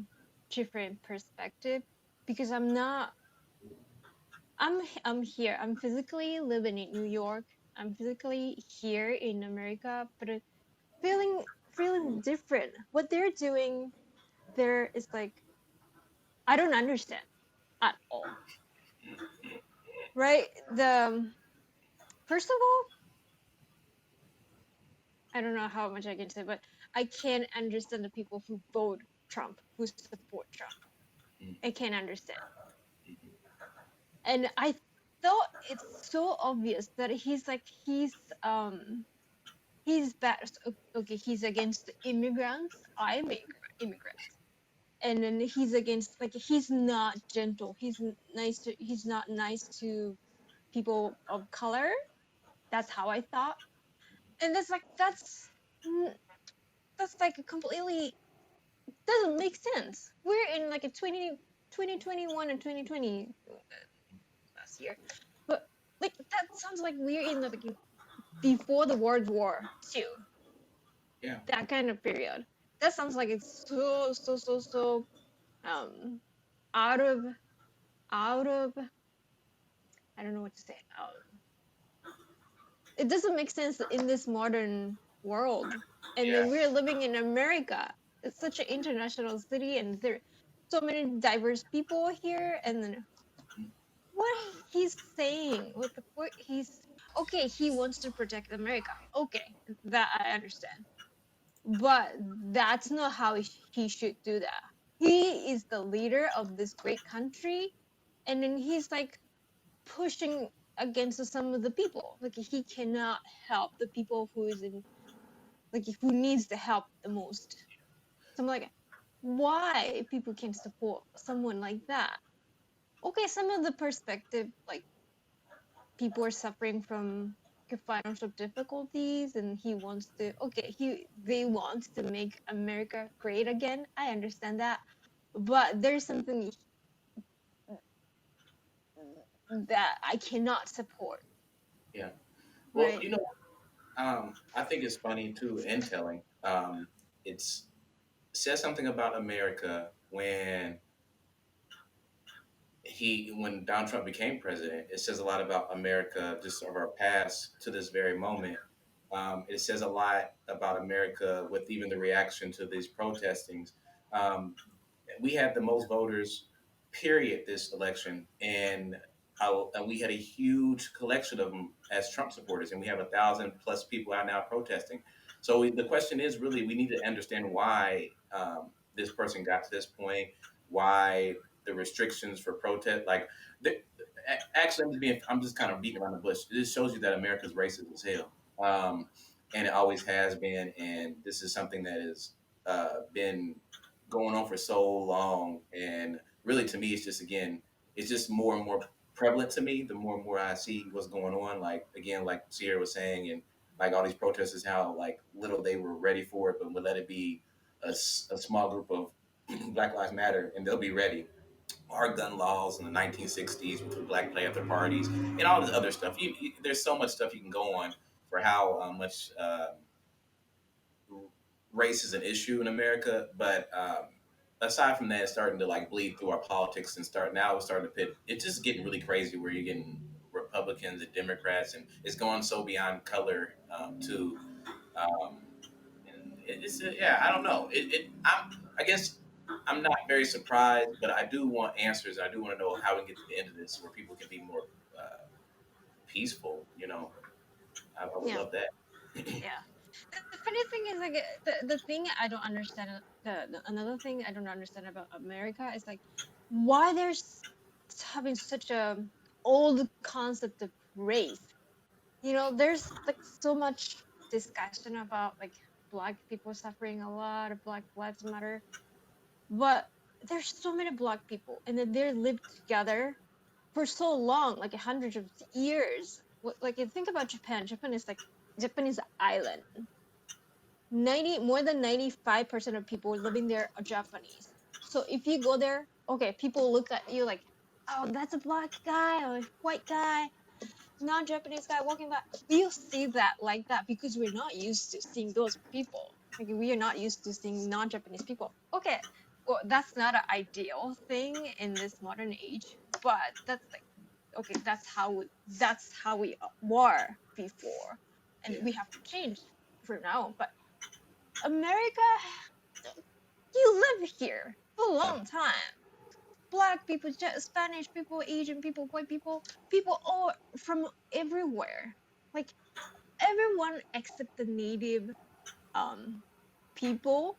H: different perspective because I'm here. I'm physically living in New York. I'm physically here in America, but feeling feeling different. What they're doing there is like I don't understand at all. Right? The first of all, I don't know how much I can say, but I can't understand the people who vote Trump, who support Trump. I can't understand. And I thought it's so obvious that he's bad. Okay, he's against immigrants. I'm immigrant, and then he's against, like, he's not gentle, he's not nice to people of color. That's how I thought. And that's like a completely doesn't make sense. We're in like a 2021 and 2020 last year, but like that sounds like we're in like before the World War II.
C: Yeah.
H: That kind of period. That sounds like it's so um out of out of I don't know what to say. It doesn't make sense in this modern world. And
C: Yeah.
H: then we're living in America. It's such an international city, and there are so many diverse people here. And then what he's saying, what he's okay, he wants to protect America. Okay, that I understand. But that's not how he should do that. He is the leader of this great country, and then he's like pushing against some of the people. Like he cannot help the people who is in, like who needs the help the most. So I'm like, why people can support someone like that? Okay, some of the perspective, like people are suffering from financial difficulties, and he wants to. Okay, they want to make America great again. I understand that, but there's something that I cannot support,
C: Yeah. Well,
H: right?
C: I think it's funny too and telling. It's says something about America when Donald Trump became president. It says a lot about America, just of our past to this very moment. It says a lot about America with even the reaction to these protestings. Um, we had the most voters, period, this election, and we had a huge collection of them as Trump supporters, and we have 1,000+ people out now protesting. So the question is really, we need to understand why this person got to this point, why the restrictions for protest, like actually, I'm just kind of beating around the bush. This shows you that America's racist as hell, and it always has been, and this is something that has been going on for so long. And really, to me, it's just again, it's just more and more prevalent to me. The more and more I see what's going on, like again, like Sierra was saying, and like all these protesters, how like little they were ready for it, but would let it be a small group of Black Lives Matter, and they'll be ready. Our gun laws in the 1960s with the Black Panther parties and all this other stuff. There's so much stuff you can go on for how much race is an issue in America, but aside from that, it's starting to like bleed through our politics and it's starting to pit. It's just getting really crazy where you're getting Republicans and Democrats, and it's going so beyond color too. Um, and yeah, I don't know. I guess I'm not very surprised, but I do want answers. I do want to know how we can get to the end of this where people can be more peaceful. I would
H: Yeah,
C: love that.
H: yeah. The funny thing is like the thing I don't understand, another thing I don't understand about America is like why there's having such a old concept of race. There's like so much discussion about like black people suffering a lot of Black Lives Matter, but there's so many black people, and then they lived together for so long, like hundreds of years. Like you think about Japan. Japan is like Japanese island. More than 95% of people living there are Japanese. So if you go there, okay, people look at you like, oh, that's a black guy or a white guy, non-Japanese guy walking by. We'll see that like that because we're not used to seeing those people. Like we are not used to seeing non-Japanese people. Okay, well that's not an ideal thing in this modern age, but that's like okay, that's how we were before, and
C: Yeah,
H: we have to change for now. But America, you live here for a
C: yeah,
H: long time. Black people, Spanish people, Asian people, white people all from everywhere. Like everyone except the native um people,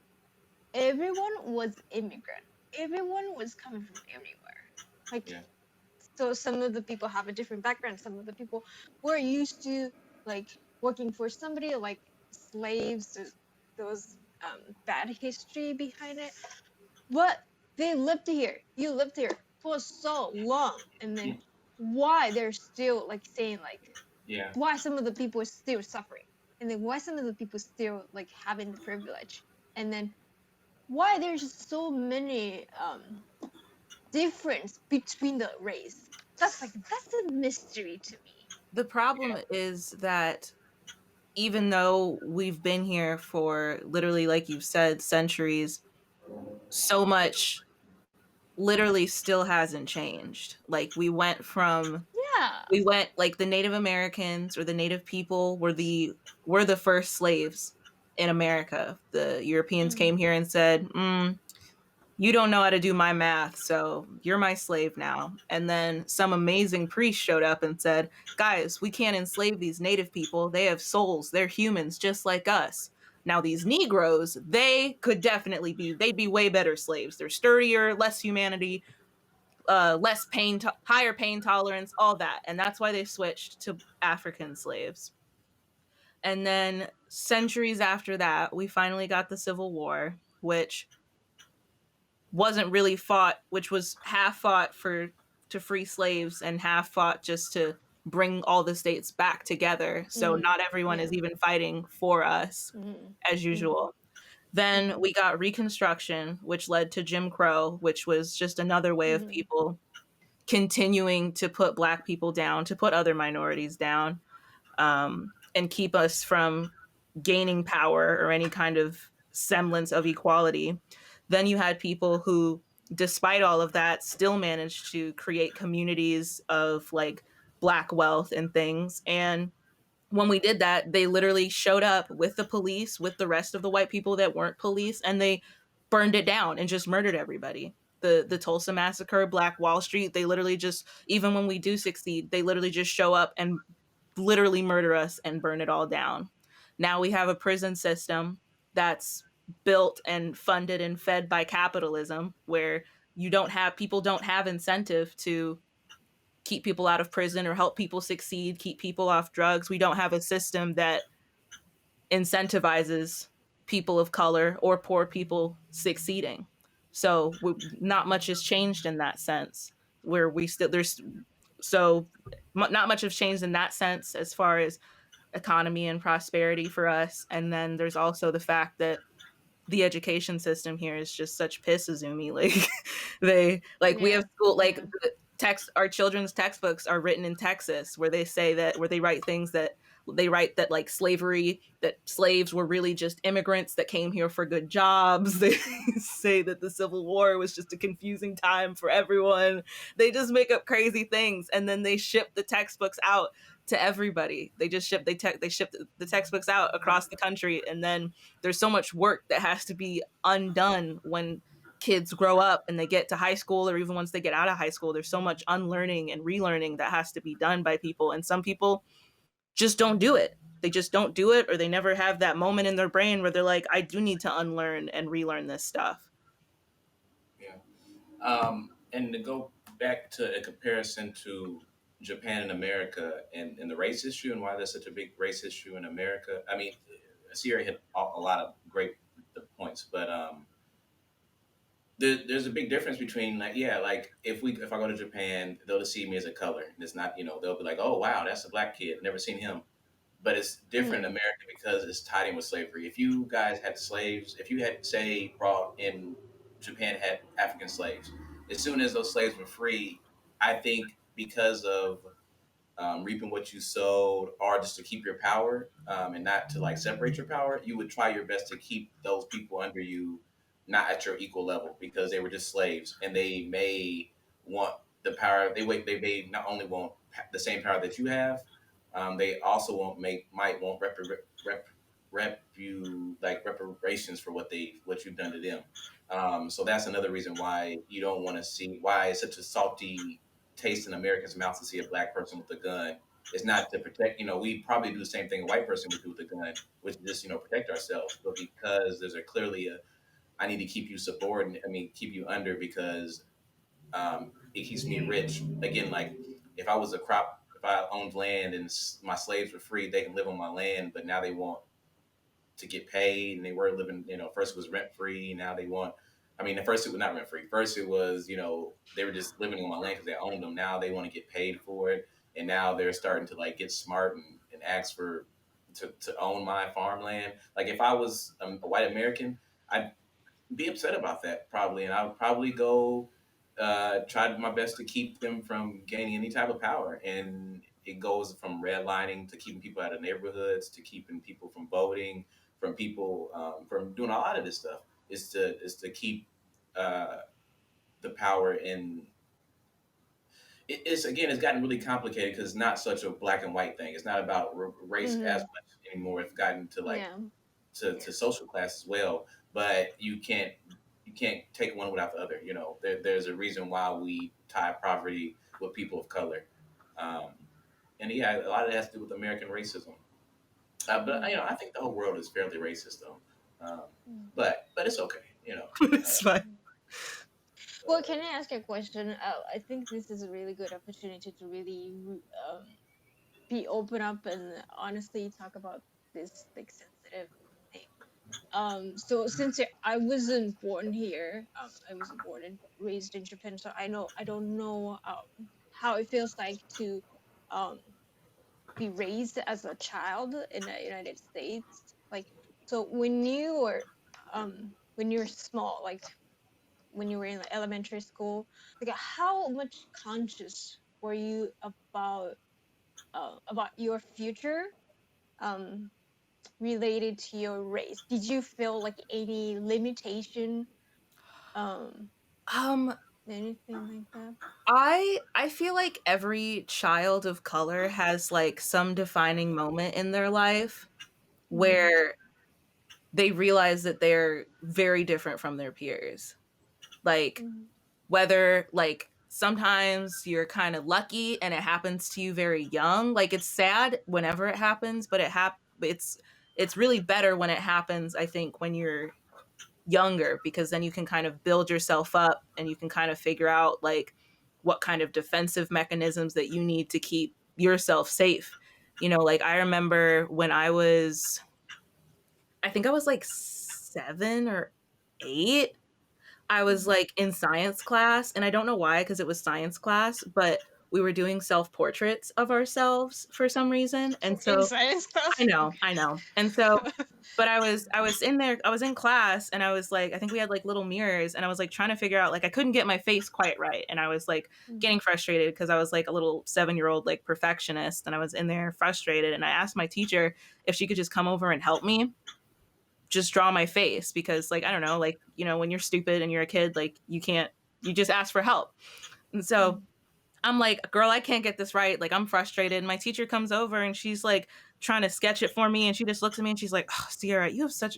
H: everyone was immigrant. Everyone was coming from everywhere. Like
C: yeah,
H: so some of the people have a different background. Some of the people were used to like working for somebody like slaves, those bad history behind it. But they lived here. You lived here for so long, and then why they're still like saying like
C: Yeah.
H: why some of the people are still suffering, and then why some of the people still like having the privilege, and then why there's so many difference between the race. That's a mystery to me.
A: The problem is that even though we've been here for literally, like you've said, centuries, so much literally still hasn't changed. Like
H: Yeah.
A: we went like the Native Americans or the Native people were the first slaves in America. The Europeans
H: Mm,
A: came here and said, you don't know how to do my math, so you're my slave now. And then some amazing priest showed up and said, guys, we can't enslave these native people. They have souls. They're humans just like us. Now, these Negroes, they could definitely they'd be way better slaves. They're sturdier, less humanity, less pain, higher pain tolerance, all that. And that's why they switched to African slaves. And then centuries after that, we finally got the Civil War, which wasn't really fought, which was half fought for to free slaves and half fought just to bring all the states back together. So
H: mm,
A: not everyone
H: yeah.
A: is even fighting for us
H: Mm,
A: as
H: mm,
A: usual. Then
H: mm,
A: we got Reconstruction, which led to Jim Crow, which was just another way of
H: mm,
A: people continuing to put Black people down, to put other minorities down, and keep us from gaining power or any kind of semblance of equality. Then you had people who, despite all of that, still managed to create communities of like Black wealth and things. And when we did that, they literally showed up with the police, with the rest of the white people that weren't police, and they burned it down and just murdered everybody. The Tulsa massacre, Black Wall Street, they literally just, even when we do succeed, they literally just show up and literally murder us and burn it all down. Now we have a prison system that's built and funded and fed by capitalism, where you don't have people don't have incentive to keep people out of prison or help people succeed, keep people off drugs. We don't have a system that incentivizes people of color or poor people succeeding. So not much has changed in that sense. Where we still there's so not much has changed in that sense as far as economy and prosperity for us. And then there's also the fact that the education system here is just such pissazoomy. Like they like we
H: yeah.
A: have school like
H: Yeah.
A: the text our children's textbooks are written in Texas where they say that where they write things that they write that like slavery that slaves were really just immigrants that came here for good jobs. They say that the Civil War was just a confusing time for everyone. They just make up crazy things and then they ship the textbooks out to everybody. They just ship they ship the textbooks out across the country and then there's so much work that has to be undone when kids grow up and they get to high school or even once they get out of high school. There's so much unlearning and relearning that has to be done by people, and some people just don't do it. They just don't do it, or they never have that moment in their brain where they're like, I do need to unlearn and relearn this stuff.
C: Yeah. And to go back to a comparison to Japan and America and the race issue and why there's such a big race issue in America. I mean, Sierra hit a lot of great points, but there's a big difference between like yeah, like if I go to Japan, they'll just see me as a color. And it's not they'll be like, oh wow, that's a black kid, never seen him. But it's different in
H: Mm,
C: America because it's tied in with slavery. If you guys had slaves, if you had say brought in Japan had African slaves, as soon as those slaves were free, I think because of reaping what you sowed, or just to keep your power and not to like separate your power, you would try your best to keep those people under you not at your equal level because they were just slaves and they may want the power. They may not only want the same power that you have, they also might want reparations for what you've done to them. So that's another reason why you don't want to see why it's such a salty taste in Americans' mouths to see a black person with a gun. It's not to protect, we probably do the same thing a white person would do with a gun, which is just, protect ourselves. But because there's clearly I need to keep you subordinate, keep you under because it keeps me rich. Again, like if I owned land and my slaves were free, they can live on my land, but now they want to get paid and they were living, first was rent free. Now they want I mean, at first it was not rent free. First it was, they were just living on my land because they owned them. Now they want to get paid for it, and now they're starting to like get smart and ask for to own my farmland. Like if I was a white American, I'd be upset about that probably, and I would probably go try my best to keep them from gaining any type of power. And it goes from redlining to keeping people out of neighborhoods to keeping people from voting, from people from doing a lot of this stuff. Is to keep uh, the power in. It's again, it's gotten really complicated because it's not such a black and white thing. It's not about race as
H: Mm-hmm.
C: much anymore. It's gotten to like
H: Yeah.
C: to social class as well. But you can't take one without the other. There's a reason why we tie poverty with people of color, um, and yeah, a lot of that has to do with American racism. But
H: Mm.
C: I think the whole world is fairly racist though. Um,
H: Mm.
C: but it's okay.
A: It's fine.
H: Well, can I ask you a question? I think this is a really good opportunity to really be open up and honestly talk about this like sensitive thing. So since I wasn't born here, I wasn't born and raised in Japan, so I don't know how it feels like to um be raised as a child in the United States. Like, so when you were small, like when you were in elementary school, like how much conscious were you about your future um related to your race? Did you feel like any limitation, um
A: Um,
H: anything like that?
A: I feel like every child of color has like some defining moment in their life
H: Mm,
A: where they realize that they're very different from their peers. Like
H: mm,
A: whether like sometimes you're kind of lucky and it happens to you very young. Like it's sad whenever it happens, but it's really better when it happens, I think, when you're younger, because then you can kind of build yourself up and you can kind of figure out like what kind of defensive mechanisms that you need to keep yourself safe. Like I remember when I think I was like 7 or 8, I was
H: mm.
A: like in science class, and I don't know why, because it was science class, but we were doing self portraits of ourselves for some reason. And
H: In
A: so
H: science class.
A: I know. And so, but I was in there, I was in class, and I was like, I think we had like little mirrors, and I was like trying to figure out, like, I couldn't get my face quite right. And I was like
H: Mm,
A: getting frustrated because I was like a little 7-year-old, like perfectionist, and I was in there frustrated. And I asked my teacher if she could just come over and help me just draw my face, because like I don't know, like when you're stupid and you're a kid, like you just ask for help. And so
H: mm,
A: I'm like, girl, I can't get this right. Like, I'm frustrated. And my teacher comes over and she's like trying to sketch it for me. And she just looks at me and she's like, Sierra, you have such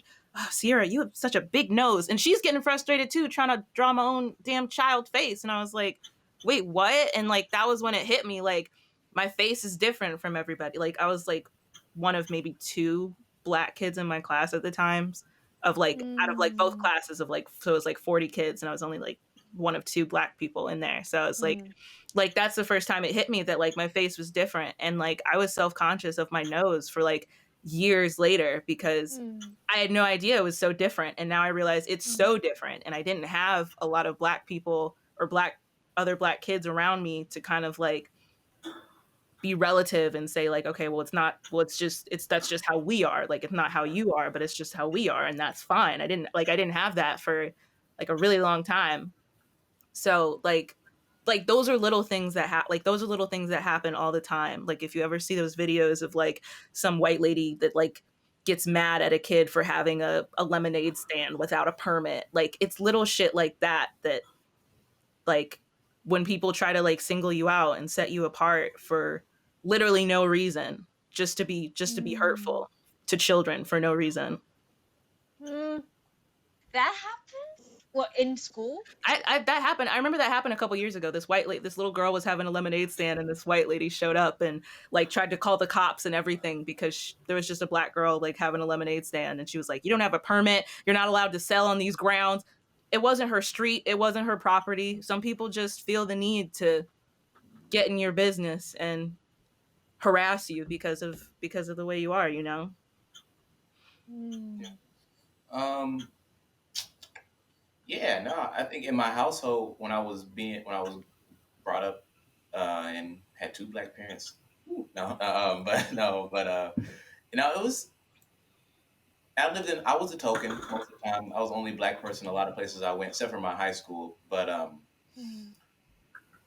A: a big nose. And she's getting frustrated too, trying to draw my own damn child face. And I was like, wait, what? And like, that was when it hit me. Like, my face is different from everybody. Like, I was like one of maybe 2 black kids in my class at the times, of like, out of like both
H: mm,
A: classes of like, so it was like 40 kids. And I was only like one of 2 black people in there. So it's
H: mm,
A: like that's the first time it hit me that like my face was different, and like I was self-conscious of my nose for like years later, because
H: mm,
A: I had no idea it was so different, and now I realize it's
H: mm,
A: so different, and I didn't have a lot of black people or other black kids around me to kind of like be relative and say like, okay, well, it's not, well, it's that's just how we are. Like, it's not how you are, but it's just how we are, and that's fine. I didn't have that for like a really long time. So like those are little things that happen all the time. Like if you ever see those videos of like some white lady that like gets mad at a kid for having a lemonade stand without a permit, like it's little shit like that, that like when people try to like single you out and set you apart for literally no reason, just to be
H: mm,
A: hurtful to children for no reason.
H: mm. That happens? What, in school?
A: That happened. I remember that happened a couple years ago. This little girl was having a lemonade stand, and this white lady showed up and like tried to call the cops and everything, because there was just a black girl like having a lemonade stand, and she was like, "You don't have a permit. You're not allowed to sell on these grounds." It wasn't her street. It wasn't her property. Some people just feel the need to get in your business and harass you because of the way you are. You know.
C: Yeah.
H: Mm,
C: Um, Yeah, no, I think in my household when I was brought up and had two black parents. No, but no, but it was. I was a token most of the time. I was the only black person in a lot of places I went, except for my high school. But
H: Mm.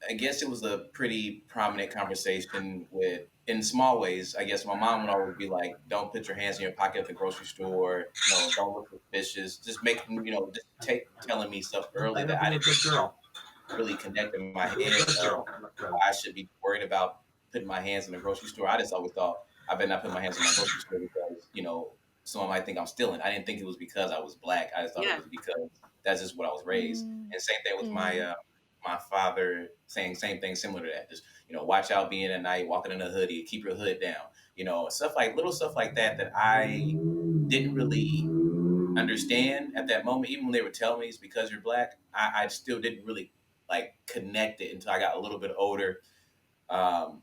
C: I guess it was a pretty prominent conversation with, in small ways. I guess my mom would always be like, "Don't put your hands in your pocket at the grocery store. No, don't look suspicious. Just making, just telling me stuff early
D: Better
C: that I
D: be a
C: didn't
D: good girl.
C: really connect in my
D: Be a
C: head
D: good
C: of
D: girl.
C: why I should be worried about putting my hands in the grocery store. I just always thought I better not put my hands in my grocery store because someone might think I'm stealing. I didn't think it was because I was black. I just thought it
A: Yeah.
C: was because that's just what I was raised.
H: Mm.
C: And same thing with
H: Mm.
C: my father saying same thing similar to that. Just watch out being at night, walking in a hoodie, keep your hood down. Stuff like little stuff like that that I didn't really understand at that moment, even when they were telling me it's because you're black, I still didn't really like connect it until I got a little bit older. Um,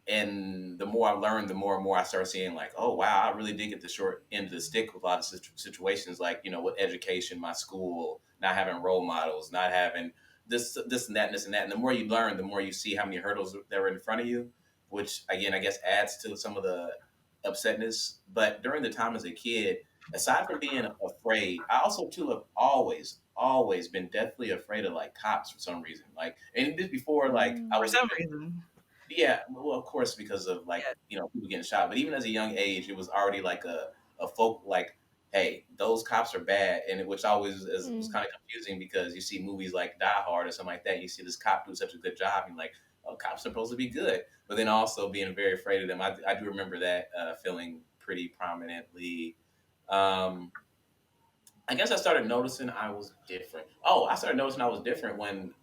C: and the more I learned, the more and more I started seeing like, oh wow, I really did get the short end of the stick with a lot of situations, like with education, my school, not having role models, not having this and that and this and that. And the more you learn, the more you see how many hurdles that were in front of you, which again I guess adds to some of the upsetness. But during the time as a kid, aside from being afraid, I also too have always been deathly afraid of like cops for some reason. Like, and this before like I
H: Mm.
A: For
C: was
A: some
C: even,
A: reason.
C: yeah, well, of course, because of like
A: Yeah.
C: people getting shot. But even as a young age, it was already like a folk like, hey, those cops are bad, and which always was
H: Mm.
C: kind of confusing because you see movies like Die Hard or something like that. You see this cop do such a good job, and like, oh, cops are supposed to be good, but then also being very afraid of them. I do remember that feeling pretty prominently. Um, I guess I started noticing I was different. Oh, I started noticing I was different when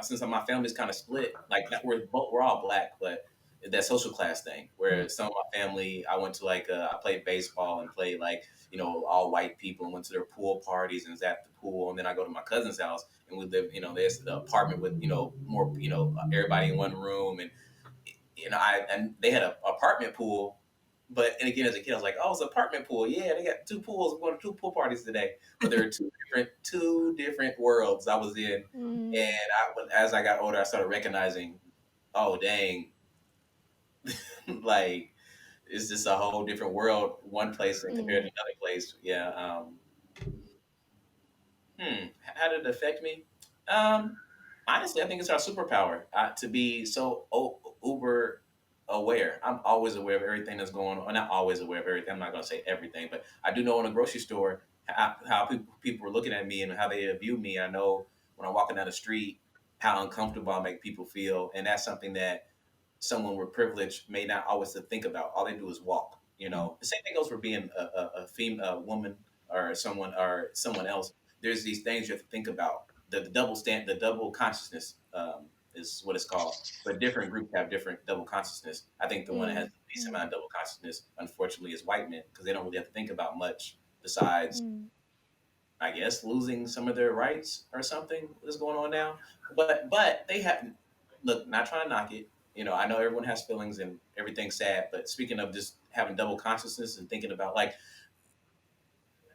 C: since my family's kind of split, like that we're all black, but that social class thing where some of my family, I went to like I played baseball and played like all white people and went to their pool parties and was at the pool, and then I go to my cousin's house and we live, there's the apartment with more everybody in one room, and and they had an apartment pool. But and again, as a kid, I was like, "Oh, it's an apartment pool. Yeah, they got two pools. I'm going to two pool parties today." But there were two different worlds I was in,
H: Mm.
C: and as I got older, I started recognizing, "Oh, dang, like it's just a whole different world. One place and compared to
H: Mm.
C: another place." Yeah. How did it affect me? Um, Honestly, I think it's our superpower to be so uber aware. I'm always aware of everything that's going on. Not always aware of everything. I'm not going to say everything, but I do know in a grocery store how people are looking at me and how they view me. I know when I'm walking down the street how uncomfortable I make people feel, and that's something that someone with privilege may not always to think about. All they do is walk. The same thing goes for being a female, a woman, or someone else. There's these things you have to think about. The double consciousness is what it's called. But different groups have different double consciousness. I think the one that has
H: Mm.
C: the least
H: Mm.
C: amount of double consciousness, unfortunately, is white men because they don't really have to think about much besides
H: Mm.
C: I guess losing some of their rights or something is going on now. But they have look, not trying to knock it. I know everyone has feelings and everything's sad, but speaking of just having double consciousness and thinking about like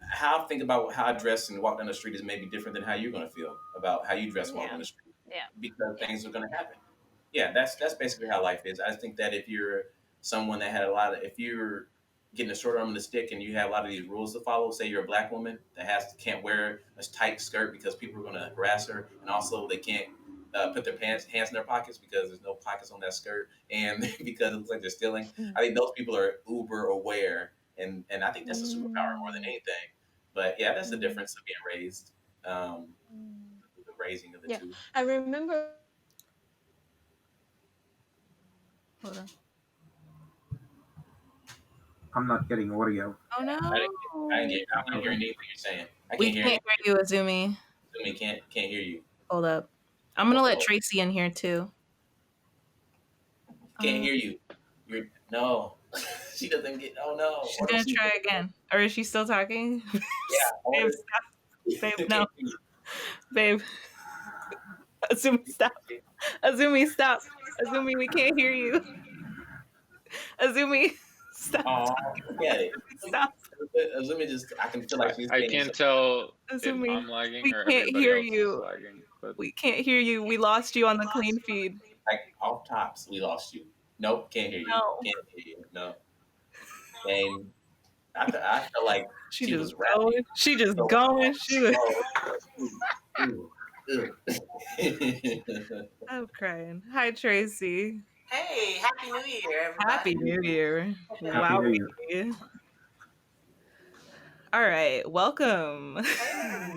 C: how I think about how I dress and walk down the street is maybe different than how you're gonna feel about how you dress and walk down
H: Yeah.
C: the street
H: Yeah.
C: because
H: Yeah.
C: things are gonna happen. Yeah, that's basically how life is. I think that if you're someone that had if you're getting a short arm and a stick and you have a lot of these rules to follow, say you're a black woman that can't wear a tight skirt because people are going to harass her, and also they can't put their hands in their pockets because there's no pockets on that skirt, and because it looks like they're stealing. I think those people are uber aware, and I think that's a superpower more than
H: Mm.
C: anything. But yeah, that's the
H: Mm.
C: difference of being raised, um,
H: Mm.
C: the raising of the
H: Yeah.
C: two.
H: I remember.
A: Hold on.
D: I'm not getting audio.
A: Oh
C: I can't hear
A: no.
C: anything you're saying. I
A: We
C: can't hear
A: can't
C: anything.
A: hear you, Azumi.
C: I can't hear you.
A: Hold up. I'm gonna let
C: Oh,
A: Tracy in here too.
C: can't
A: Uh,
C: hear you. You're no. She doesn't get. Oh no.
A: she's
C: What if
A: gonna
C: she?
A: try again. Or is she still talking?
C: Yeah. I
A: Babe,
C: wonder.
A: stop. Babe,
C: Can't
A: no.
C: hear you.
A: Babe. Azumi, stop. Azumi, stop. Azumi, we can't hear you. Azumi, Stop.
C: Oh, forget it.
A: Stop.
C: Let me just. I can feel like she's
B: I
C: getting
B: can't
C: some.
B: tell if
A: Azumi,
B: I'm lagging
A: we
B: or
A: can't
B: everybody
A: hear
B: else is
A: you.
B: lagging, but
A: We can't hear you. We lost you on the clean feed.
C: Like off tops, we lost you. Nope, can't hear you.
A: No.
C: Can't hear you. No. And I feel like
A: She
C: she
A: just
C: was rapping
A: going. She just
C: so
A: going. She was.
C: slow. Ooh, ooh, ooh.
A: I'm crying. Hi, Tracy.
F: Hey, Happy New Year, everybody.
A: Happy New Year.
D: Happy
A: Wow.
D: New Year.
A: All right. Welcome.
F: Hey,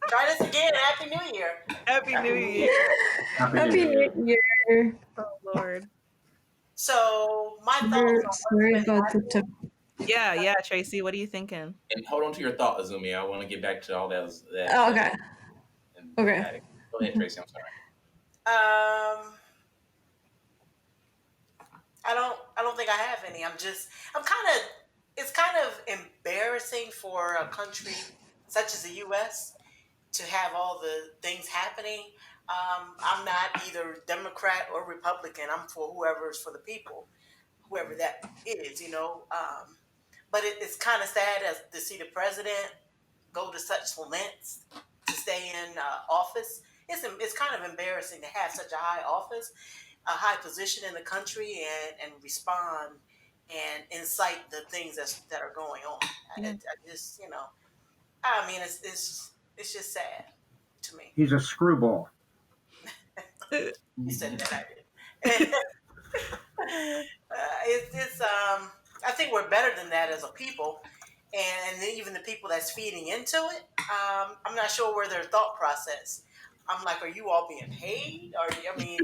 F: try this again. Happy New Year.
A: Happy
C: Happy
A: New
C: New
A: Year.
C: Year.
D: Happy New
I: Happy
D: Year.
I: New Year.
A: Oh, Lord.
F: So, my thoughts
I: We're
F: on what's
I: sorry
F: been
I: about the
F: happening.
I: time.
A: Yeah, Tracy. What are you thinking?
C: And hold on to your thought, Azumi. I want to get back to all that
I: Oh, okay.
C: and
I: Okay.
C: got it. Go ahead, Tracy. I'm sorry.
F: Um, I don't think I have any. I'm kind of, it's kind of embarrassing for a country such as the U.S. to have all the things happening. I'm not either Democrat or Republican. I'm for whoever's for the people, whoever that is, you know. But it's kind of sad as to see the president go to such lengths to stay in office. It's kind of embarrassing to have such a high office, a high position in the country, and respond and incite the things that are going on.
A: Yeah.
F: I just, you know, I mean, it's just sad to me.
D: He's a screwball.
F: You said that I did. It's I think we're better than that as a people, and even the people that's feeding into it. I'm not sure where their thought process. I'm like, are you all being paid? Or I mean,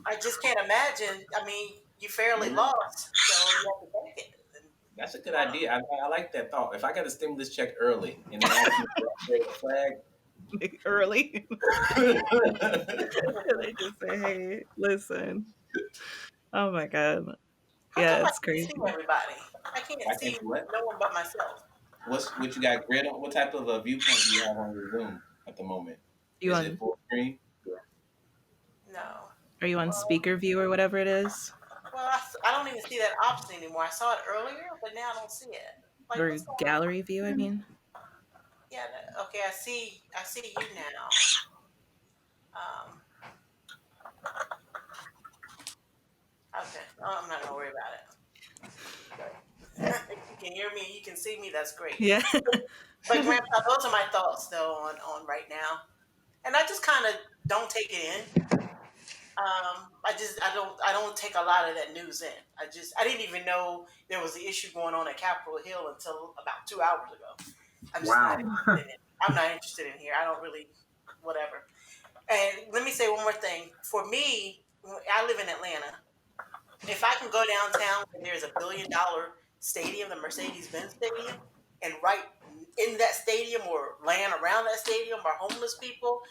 F: I just can't imagine. I mean, you fairly lost, so you have to take it. And,
C: That's a good idea. I like that thought. If I got a stimulus check early and then actually upgrade the
A: Early.
C: flag.
A: They just say, hey, listen. Oh my God.
F: how
A: Yeah,
F: come I
A: it's
F: can't see
A: crazy.
F: everybody? I can't
C: I
F: see
C: can't do it.
F: no one but myself.
C: What you got grid on? What type of a viewpoint do you have on your Zoom at the moment?
A: You
C: Is it
A: on
C: full screen?
F: No.
A: are you on speaker view or whatever it is?
F: Well, I don't even see that option anymore. I saw it earlier, but now I don't see it. Like,
A: Or
F: what's going on?
A: gallery view, I mean.
F: Yeah. Okay. I see you now. Um. Okay. Oh, I'm not gonna worry about it. If you can hear me, you can see me. That's great.
A: Yeah.
F: But Grandpa, those are my thoughts though on right now, and I just kind of don't take it in. I don't take a lot of that news in. I didn't even know there was the issue going on at Capitol Hill until about 2 hours ago. I'm just not
D: Wow.
F: interested in it. I'm not interested in here. I don't really, whatever. And let me say one more thing. For me, I live in Atlanta. If I can go downtown where there's $1 billion stadium, the Mercedes-Benz Stadium, and right in that stadium or land around that stadium are homeless people,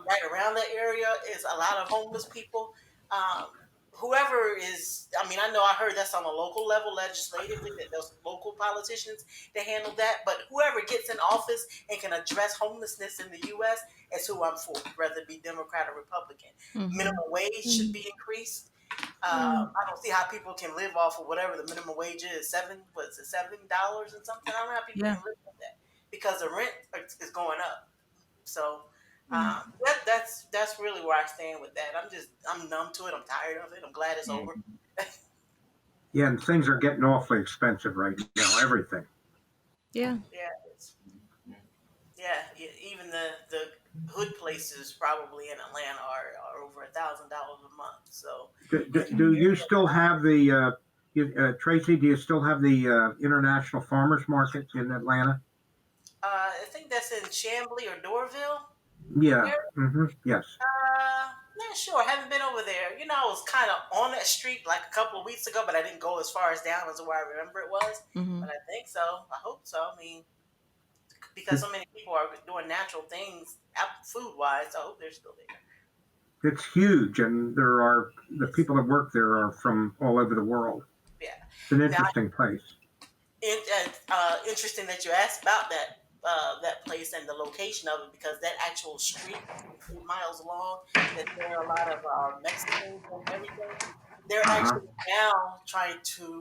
F: right around that area is a lot of homeless people. Um, Whoever is, I mean, I know I heard that's on a local level legislatively, that those local politicians to handle that, but whoever gets in office and can address homelessness in the U.S. is who I'm for, whether it be Democrat or Republican.
A: Mhm.
F: Minimum wage should be increased. I don't see how people can live off of whatever the minimum wage is. $7 and something. I don't know how people
A: Yeah.
F: can live with that because the rent is going up. So
A: Yeah.
F: that's really where I stand with that. I'm numb to it. I'm tired of it. I'm glad it's over.
D: Yeah, and things are getting awfully expensive right now. Everything.
A: Yeah.
F: Yeah, even the hood places probably in Atlanta are over $1,000 a month. So
D: Do you still have Tracy? Do you still have the International Farmers Market in Atlanta?
F: I think that's in Chamblee or Doraville.
D: Yeah. Yes.
F: Not sure. I haven't been over there. You know, I was kind of on that street like a couple of weeks ago, but I didn't go as far as down as where I remember it was.
A: Hmm.
F: But I think so. I hope so. I mean, because so many people are doing natural things food wise, I hope they're still there.
D: It's huge, and the people that work there are from all over the world.
F: Yeah.
D: It's an
F: Now,
D: interesting place.
F: interesting that you asked about that place and the location of it because that actual street, 8 miles long, that there are a lot of Mexicans and everything. they're
D: Uh-huh.
F: actually now trying to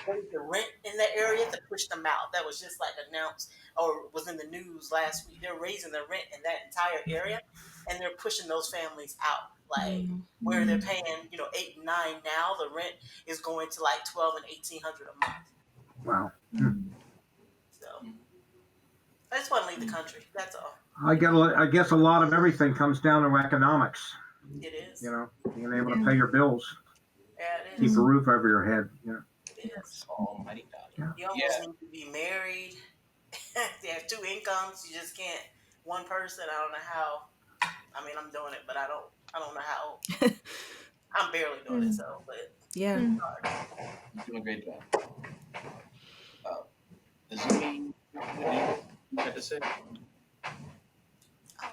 F: raise the rent in that area to push them out. That was just like announced or was in the news last week. They're raising the rent in that entire area, and they're pushing those families out. Like
A: Mm.
F: where they're paying, 8, 9 now, the rent is going to like 12 and 1,800 a month.
D: Wow.
F: So I just want to leave the country. That's all.
D: I guess a lot of everything comes down to economics.
F: It is.
D: You know, being able to pay your bills,
F: Yeah, it
D: keep
F: is.
D: a roof over your head. You know.
F: It is.
C: Almighty dollar.
F: You almost need to be married. You have two incomes. You just can't one person. I don't know how. I mean, I'm doing it, but I don't know how. I'm barely doing it, so but
A: Yeah.
C: You're doing a great job. Zumi, what do you have to say?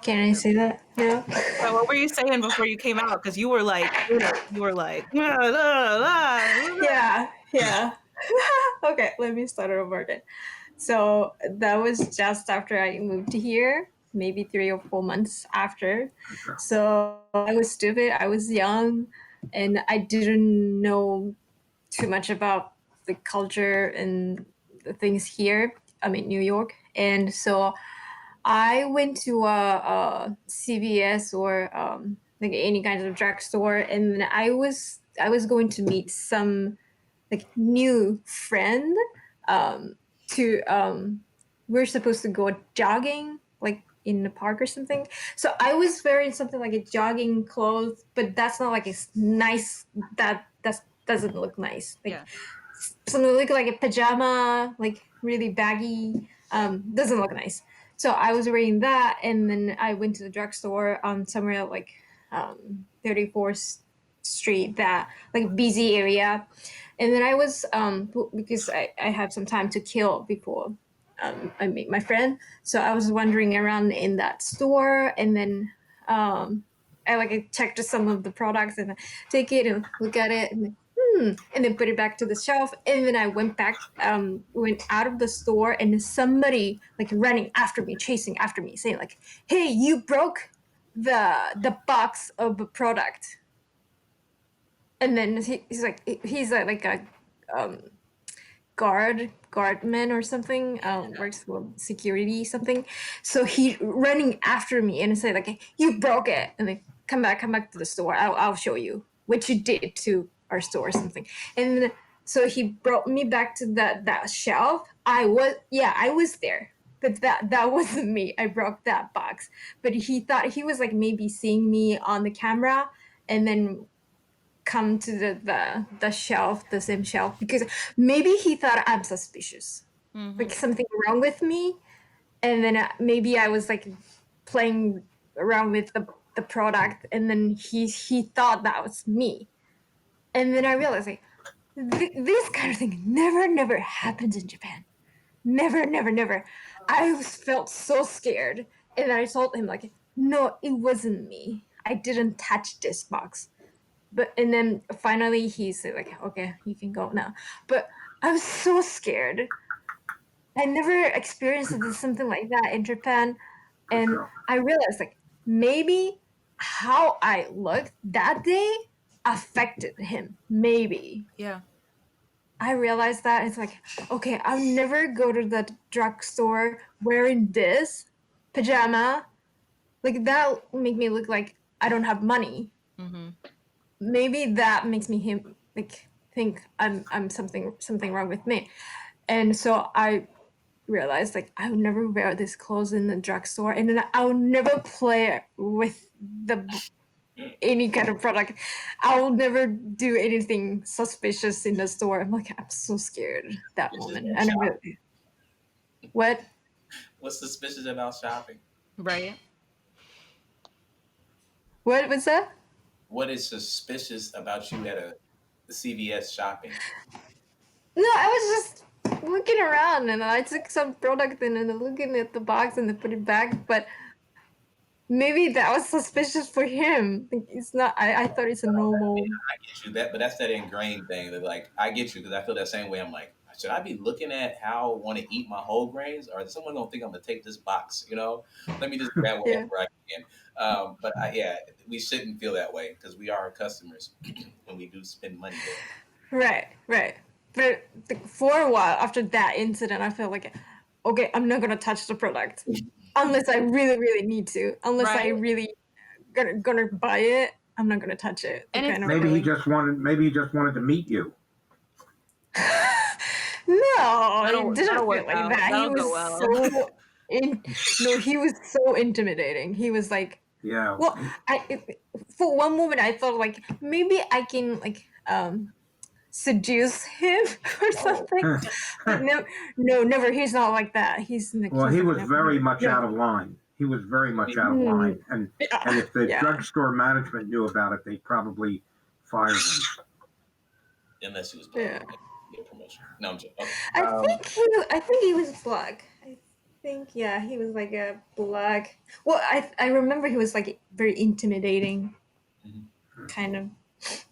H: Can I say that now?
A: So what were you saying before you came out? Because you were like, "Ah, ah, ah."
H: Yeah. Okay, let me start over again. So that was just after I moved here, maybe 3 or 4 months after.
D: Okay.
H: So I was stupid, I was young, and I didn't know too much about the culture and the things here. I mean, New York. And so I went to a CVS or like any kind of drugstore, and then I was going to meet some like new friend. To We're supposed to go jogging like in the park or something. So I was wearing something like a jogging clothes, but that's not like it's nice. That doesn't look nice. Like
A: Yeah.
H: something look like a pajama, like really baggy. Doesn't look nice. So I was wearing that, and then I went to the drugstore somewhere like 34th Street, that like busy area, and then I was because I had some time to kill before I meet my friend, so I was wandering around in that store, and then I checked some of the products and take it and look at it and and then put it back to the shelf. And then I went out of the store, and somebody like running after me, chasing after me, saying like, "Hey, you broke the box of a product." And then he's like a um, guardman or something, works for security something. So he running after me and say like, "You broke it," and then come back to the store. I'll show you what you did to our store or something. And so he brought me back to that shelf. I was there. But that wasn't me. I broke that box. But he thought he was like maybe seeing me on the camera, and then come to the shelf, the same shelf, because maybe he thought I'm suspicious, like something wrong with me, and then maybe I was like playing around with the product, and then he thought that was me, and then I realized like this kind of thing never happens in Japan. Never. Felt so scared, and I told him like, no, it wasn't me. I didn't touch this box. But and then finally he said like, okay, you can go now. But I was so scared. I never experienced something like that in Japan, and
D: Sure.
H: I realized like maybe how I looked that day affected him. Maybe
A: Yeah.
H: I realized that it's like, okay, I'll never go to the drugstore wearing this pajama. Like that make me look like I don't have money.
A: Mm-hmm.
H: Maybe that makes me him like think I'm something wrong with me. And so I realized like I would never wear this clothes in the drugstore, and then I'll never play with any kind of product. I'll never do anything suspicious in the store. I'm like, I'm so scared that
C: This is
H: moment.
C: about
H: And I
C: shopping.
H: really, what?
C: What's suspicious about shopping?
A: Right.
H: What was that?
C: What is suspicious about you at a CVS shopping?
H: No, I was just looking around, and I took some product and then looking at the box and then put it back. But maybe that was suspicious for him. Like, it's not. I thought it's a
C: I mean,
H: normal.
C: I get you that, but that's that ingrained thing that like I get you because I feel that same way. I'm like, should I be looking at how I want to eat my whole grains, or is someone gonna think I'm gonna take this box? Let me just grab
H: Yeah.
C: whatever I can. But yeah, we shouldn't feel that way because we are customers and we do spend money there.
H: Right. But for a while after that incident, I felt like, okay, I'm not gonna touch the product unless I really need to. Unless I
A: Right.
H: really gonna buy it, I'm not gonna touch it.
A: And it's
H: Kind of
D: Maybe he
H: feeling.
D: just wanted. Maybe he just wanted to meet you.
H: No,
A: that'll
H: it didn't
A: work
H: feel like
A: out.
H: that. He
A: That'll
H: was
A: go well.
H: so no, he was so intimidating. He was like,
D: Yeah.
H: well, for one moment I thought like maybe I can like seduce him or something. But no, never. He's not like that. He's like,
D: Well, he was
H: never,
D: very much out
H: never.
D: of line. He was very much out of
H: Mm,
D: line, and
H: yeah,
D: if the
H: yeah.
D: drugstore management knew about it, they'd probably fire him.
C: Unless he was black,
H: Yeah.
C: get promotion. No, I'm joking. Okay.
H: I think he was black. I think yeah, he was like a black. Well, I remember he was like very intimidating, kind of.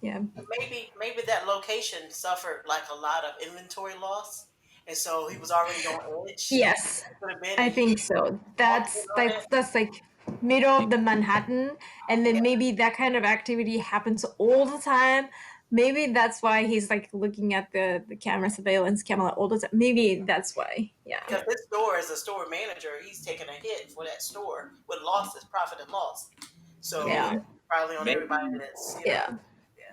H: Yeah.
F: Maybe that location suffered like a lot of inventory loss, and so he was already on edge.
H: Yes,
F: Could have been,
H: I
F: and he
H: think so.
F: walked in
H: That's
F: on
H: that's
F: it.
H: that's like middle of the Manhattan, and then
F: Yeah.
H: maybe that kind of activity happens all the time. Maybe that's why he's like looking at the camera surveillance camera all the time. Maybe that's why. Yeah.
F: Because this store, as a store manager, he's taking a hit for that store with losses, profit and loss. So
H: Yeah.
F: probably on
C: Maybe
F: everybody that's
H: Yeah.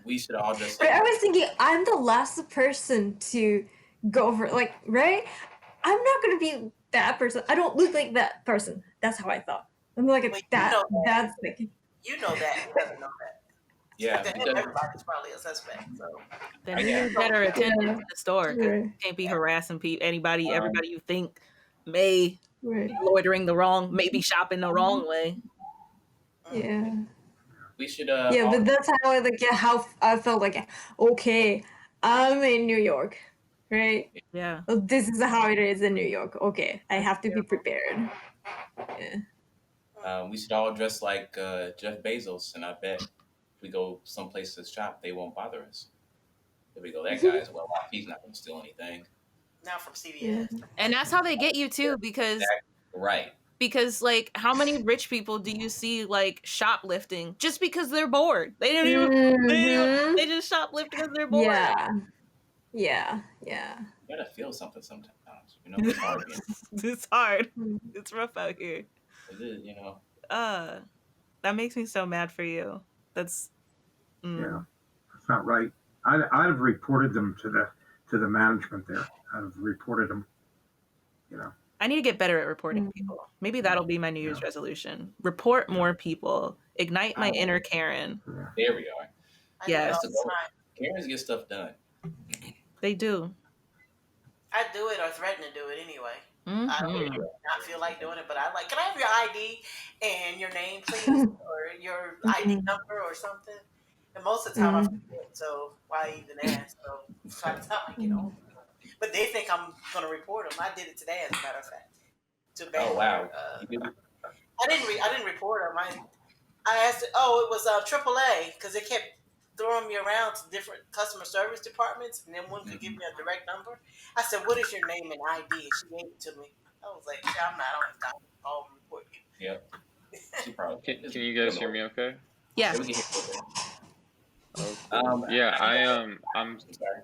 C: we should all just
H: But
C: like
H: I was thinking, I'm the last person to go for like, right? I'm not gonna be that person. I don't look like that person. That's how I thought. I'm like
F: But you
H: that.
F: know that.
H: That's like,
F: You know that. He doesn't know that.
C: yeah,
F: To him,
C: because
F: everybody's probably a suspect. So
A: Then he
C: yeah.
A: needs better attendance in the store because
H: right,
A: you can't be harassing everybody
C: Um,
A: you think may
H: right,
A: be loitering the wrong, maybe shopping the wrong way.
H: yeah,
C: we should
H: yeah.
C: all
H: But that's how I like how I felt like. Okay, I'm in New York, right?
A: Yeah.
H: Well, this is how it is in New York. Okay, I have to be prepared. Yeah.
C: we should all dress like Jeff Bezos, and I bet if we go someplace to shop, they won't bother us. If we go, that guy's well off. He's not going to steal anything.
F: now from CVS.
H: Yeah.
A: And that's how they get you too, because
C: Right.
A: like how many rich people do you see like shoplifting just because they're bored? They don't even
H: Mhm.
A: they just shoplift because they're bored.
H: Yeah.
C: You gotta feel something sometimes. It's hard.
A: It's hard. It's rough out here.
C: It is,
A: That makes me so mad for you. That's
D: Yeah, that's not right. I'd have reported them to the management there. I'd have reported them.
A: I need to get better at reporting people. Maybe that'll be my New Year's resolution. Report more people. Ignite my inner Karen.
C: There we are.
F: I do it
A: Yes.
F: all the time.
C: Karens get stuff done.
A: They do.
F: I do it or threaten to do it anyway.
A: Mhm.
F: I don't not feel like doing it, but I like, can I have your ID and your name, please, or your ID number or something? And most of the time I forget, so why even ask? So by the time I get home, but they think I'm going to report them. I did it today, as a matter of fact. To
C: Oh wow.
F: I didn't report them. I asked. Oh, it was AAA because they kept throwing me around to different customer service departments, and then one could give me a direct number. I said, "What is your name and ID?" And she gave it to me. I was like, "Yeah, I don't have time to call and report you."
C: Yep. She probably
B: Can you guys hear me okay?
A: Yeah.
C: Yeah, we can hear you.
B: Yeah, I'm
C: sorry.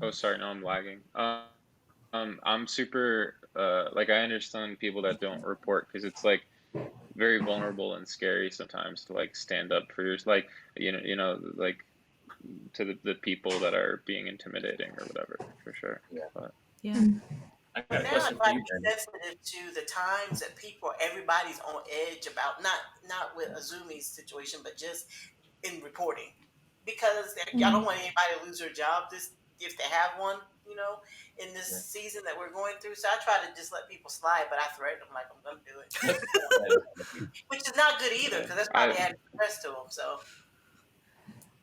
B: oh sorry, no, I'm lagging. I'm super like I understand people that don't report because it's like very vulnerable and scary sometimes to like stand up for yours, like like to the people that are being intimidating or whatever, for sure.
C: Yeah.
B: But
A: Yeah.
C: I got a
F: Now I
C: question for
F: try to
C: you,
F: be
C: Brandon.
F: sensitive to the times that everybody's on edge about not with Azumi's situation, but just in reporting, because I don't want anybody to lose their job this if they have one, in this season that we're going through. So I try to just let people slide, but I threaten them like I'm going to do it, which is not good either because that's probably adding stress to them. So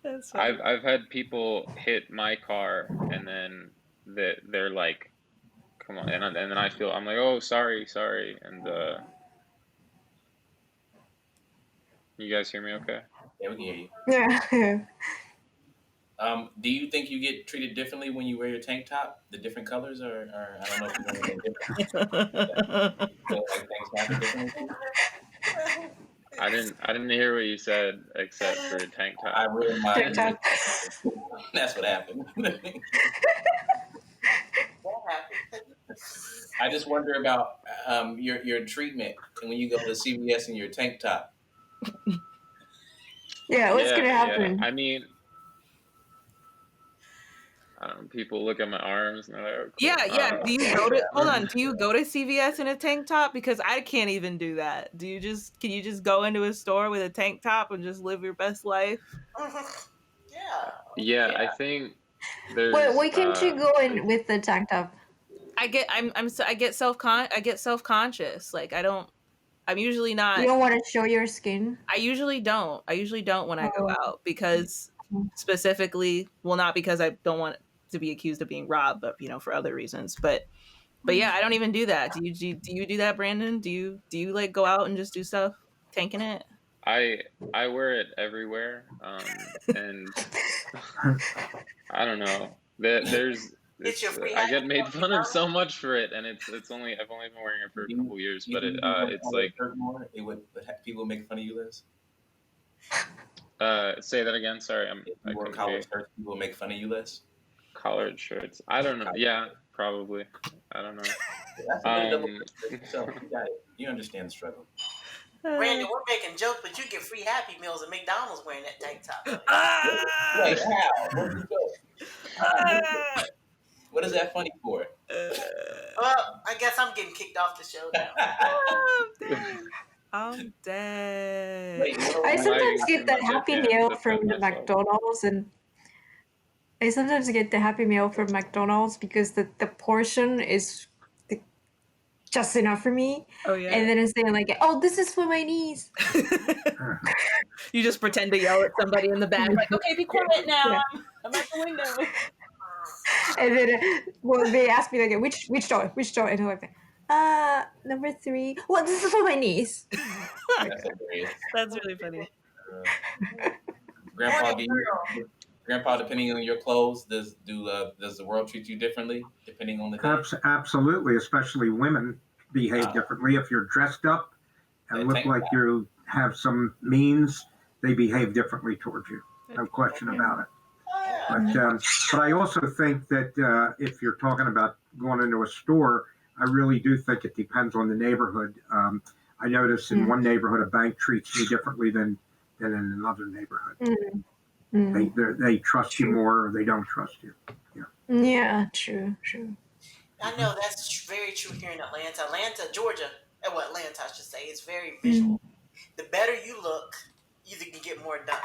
A: That's
B: I've had people hit my car and then they're like, come on, and then I'm like, oh sorry, and you guys hear me okay?
C: Yeah, we can hear you.
H: Yeah.
C: Do you think you get treated differently when you wear your tank top? The different colors, or I don't know if you know anything different. So, like things happen differently.
B: I didn't hear what you said except for tank
C: I
B: top.
C: ruined my.
I: TikTok.
C: That's what happened.
F: What happened?
C: I just wonder about your treatment and when you go to CVS in your tank top.
I: Yeah, what's gonna
B: Yeah.
I: happen?
B: I mean, I don't know, people look at my arms and they're like, oh, cool.
A: Yeah. Do you go to
C: Yeah.
A: hold on? Do you go to CVS in a tank top? Because I can't even do that. Can you just go into a store with a tank top and just live your best life?
F: Yeah.
B: Yeah, I think there's
I: Why can't you go in with the tank top?
A: I get self conscious. Like I'm usually
I: You
A: not.
I: don't want to show your skin.
A: I usually don't. I usually don't when I go
I: Oh.
A: out because specifically, well, not because I don't want to be accused of being robbed, but for other reasons. But yeah, I don't even do that. Do you do that, Brandon? Do you like go out and just do stuff tanking it?
B: I wear it everywhere. And I don't know.
F: Get your free
B: I get
F: happy
B: made
F: meal,
B: fun of so much for it, and it's only I've only been wearing it for a couple years,
C: You
B: but
C: think you wear
B: it's
C: collar
B: like
C: shirt more, people would make fun of you less.
B: say that again. Sorry,
C: If
B: I
C: you wore
B: couldn't hear
C: collared
B: you.
C: shirts, people would make fun of you less.
B: Collared shirts. I don't know. Yeah, probably. I don't know.
C: That's a good double yourself. You got it. You understand the struggle.
F: Brandon, we're making jokes, but you get free Happy Meals at McDonald's wearing that tank top.
C: Wait, how? Where'd you go? What is that funny for?
F: Well, I guess I'm getting kicked off the show now.
A: I'm dead.
C: Wait,
I: I sometimes
B: lagging
I: get
B: too
I: the
B: much, I
I: Happy
B: can't
I: Meal
B: defend
I: from the
B: myself.
I: McDonald's, and I sometimes get the Happy Meal from McDonald's because the portion is just enough for me.
A: Oh yeah.
I: And then I'm saying like, oh, this is for my niece.
A: You just pretend to yell at somebody in the back, like, okay, be quiet now.
I: Yeah.
A: I'm at the window.
I: And then they ask me like, which door, and I'm like, number 3. Well, this is for my niece.
C: That's hilarious.
A: That's really funny.
C: Grandpa, depending on your clothes, does the world treat you differently depending on the day?
D: Absolutely, especially women behave differently. If you're dressed up and look like you have some means, they behave differently towards you. No question about it. But I also think that if you're talking about going into a store, I really do think it depends on the neighborhood. I notice in one neighborhood, a bank treats me differently than in another neighborhood. They trust you more, or they don't trust you.
I: Yeah, true.
F: I know that's very true here in Atlanta, Georgia. Atlanta, I should say, is very visual. The better you look, you can get more done.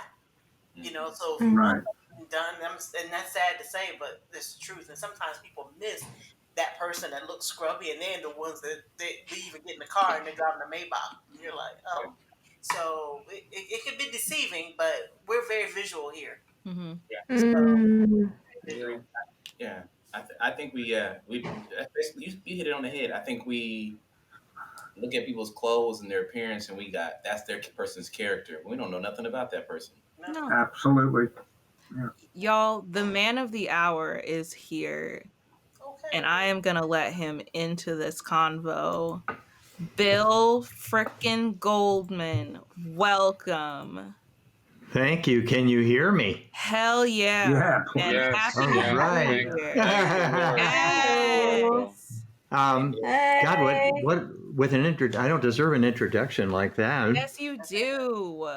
F: So if you want something done, and that's sad to say, but it's the truth. And sometimes people miss that person that looks scrubby, and they're the ones that they leave and get in the car and they're driving a Maybach. And you're like, oh. So it can be deceiving, but we're very visual here.
A: Mm-hmm.
C: Yeah, I think we basically you hit it on the head. I think we look at people's clothes and their appearance, and that's their person's character. We don't know nothing about that person.
A: No.
D: Absolutely. Yeah.
A: Y'all, the man of the hour is here.
F: Okay.
A: And I am going to let him into this convo. Bill frickin' Goldman, welcome.
J: Thank you. Can you hear me?
A: Hell yeah.
D: Yeah.
A: And
B: Yes,
A: happy
J: All
B: yes,
J: right.
B: thank you, Lord.
A: Yes.
J: God, what with an I don't deserve an introduction like that.
A: Yes, you do.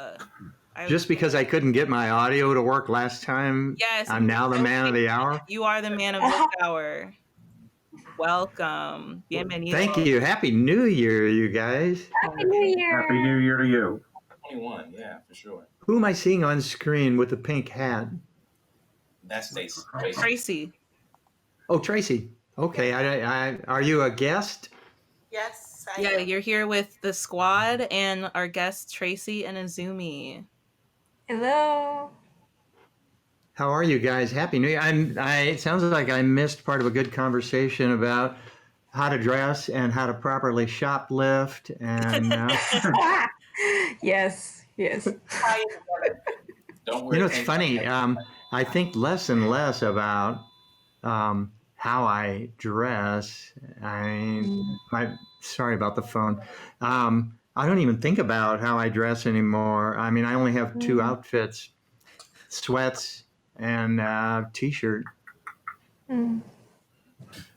J: Just because I couldn't get my audio to work last time,
A: Yes,
J: I'm now the man of the hour.
A: You are the man of the hour. Welcome. Bienvenido.
J: Thank you. Happy New Year, you guys.
I: Happy New Year.
D: Happy New Year to you.
C: 21, yeah, for sure.
J: Who am I seeing on screen with the pink hat?
C: That's Stacy.
A: Tracy.
J: Oh, Tracy. Okay. I are you a guest?
F: Yes.
A: Yeah, you're here with the squad and our guests Tracy and Azumi.
I: Hello.
J: How are you guys? Happy New Year. It sounds like I missed part of a good conversation about how to dress and how to properly shoplift and
I: Yes.
C: Don't
J: You
C: wear
J: know,
C: a
J: it's
C: tank top.
J: funny. I think less and less about how I dress. I mean, sorry about the phone. I don't even think about how I dress anymore. I mean, I only have two outfits: sweats and t-shirt.
I: Mm.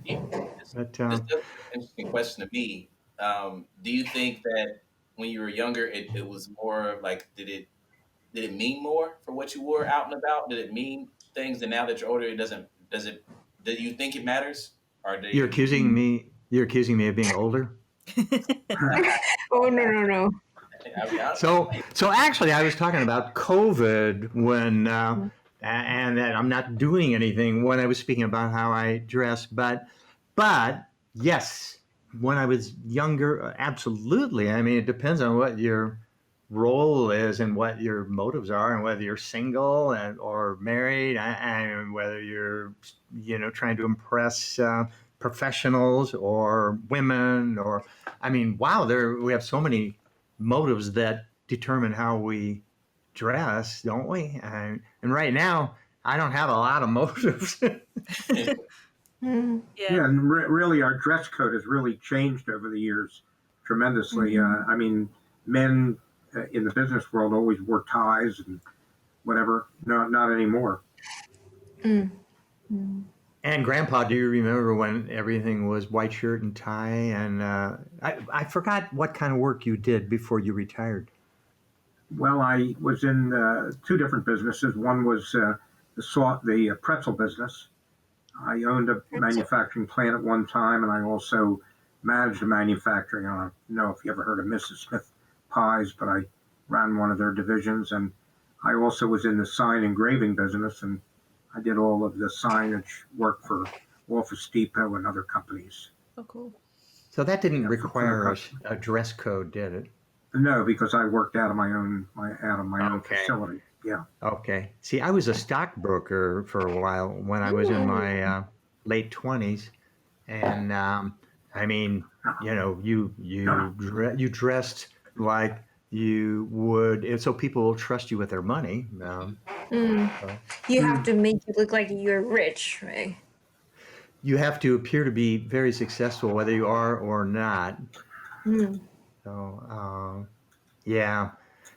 C: Yeah, this,
J: But
C: this does an interesting question to me. Do you think that when you were younger, it was more like did it mean more for what you wore out and about? Did it mean things? And now that you're older, it doesn't. Does it? Do you think it matters? Or do
J: you're
C: you?
J: accusing me. You're accusing me of being older.
I: Oh no no no.
C: I mean,
J: So actually, I was talking about COVID when, and that I'm not doing anything when I was speaking about how I dress. But yes, when I was younger, absolutely. I mean, it depends on what your role is and what your motives are, and whether you're single or married, and whether you're, trying to impress professionals or women, or, I mean, wow, we have so many motives that determine how we dress, don't we? And right now, I don't have a lot of motives.
I: Mm.
A: Yeah.
D: Yeah, and really, our dress code has really changed over the years tremendously. I mean, men in the business world always wore ties and whatever. No, not anymore.
I: Mm. Mm.
J: And Grandpa, do you remember when everything was white shirt and tie? And I forgot what kind of work you did before you retired.
D: Well, I was in two different businesses. One was the pretzel business. I owned a manufacturing plant at one time, and I also managed the manufacturing. I don't know if you ever heard of Mrs. Smith Pies, but I ran one of their divisions, and I also was in the sign engraving business, and I did all of the signage work for Office Depot and other companies.
A: Oh, cool.
J: So that didn't
D: Yeah, for the
J: require
D: customer.
J: a dress code, did it?
D: No, because I worked out of my own
J: Okay.
D: facility. Yeah.
J: Okay. See, I was a stockbroker for a while when I was in my late 20s, and I mean, you dressed like you would, so people will trust you with their money.
I: Mm.
J: So
I: You have
D: Hmm.
I: to make it look like you're rich, right?
J: you have to appear to be very successful, whether you are or not.
I: Mm.
J: So yeah,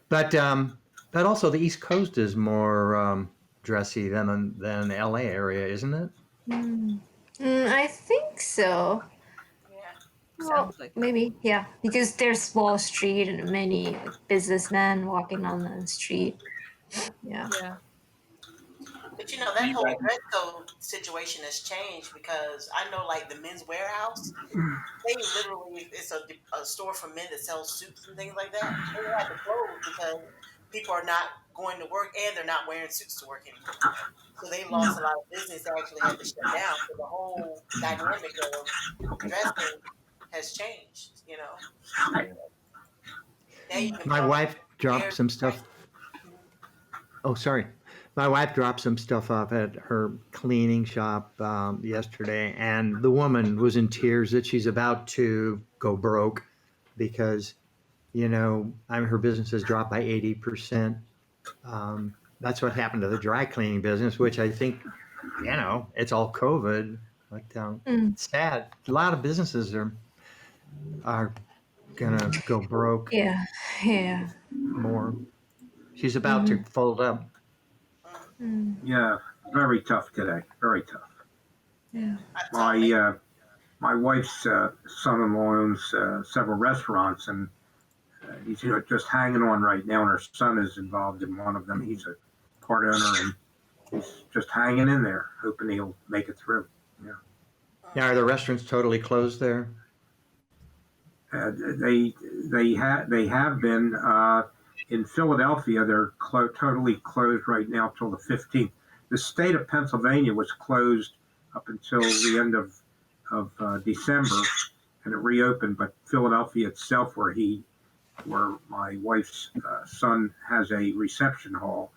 J: but also the East Coast is more dressy than the LA area, isn't it?
I: Mm. I think so.
F: Yeah.
I: Well,
A: Sounds like it.
I: maybe, yeah, because there's Wall Street and many like, businessmen walking on the street. Yeah.
A: Yeah.
F: But you know,
C: do
F: that
C: you
F: whole
C: guys?
F: dress code situation has changed because I know, like the Men's Warehouse, they literally it's a store for men that sells suits and things like that. They had to close because people are not going to work and they're not wearing suits to work anymore. So they lost a lot of business. They actually had to shut down. So the whole dynamic of dressing has changed. You know,
C: Yeah.
F: now you can
J: My
F: put on
J: wife dropped
F: hair.
J: some stuff. Oh, sorry. My wife dropped some stuff off at her cleaning shop yesterday, and the woman was in tears that she's about to go broke because, her business has dropped by 80%. That's what happened to the dry cleaning business, which I think, it's all COVID. But
I: Mm.
J: it's sad. A lot of businesses are gonna go broke
I: Yeah. Yeah.
J: more. She's about to
I: Mm-hmm.
J: fold up.
F: Mm.
I: Mm.
D: Yeah. Very tough today. Very tough.
F: Yeah,
I: Mm.
F: I
D: My
F: tell them.
D: my wife's son-in-law owns several restaurants, and he's just hanging on right now. And her son is involved in one of them. He's a part owner, and he's just hanging in there, hoping he'll make it through. Yeah.
J: Now, are the restaurants totally closed there?
D: Uh, they they have been in Philadelphia. They're totally closed right now till the 15th. The state of Pennsylvania was closed up until the end of December, and it reopened. But Philadelphia itself, where my wife's son has a reception hall,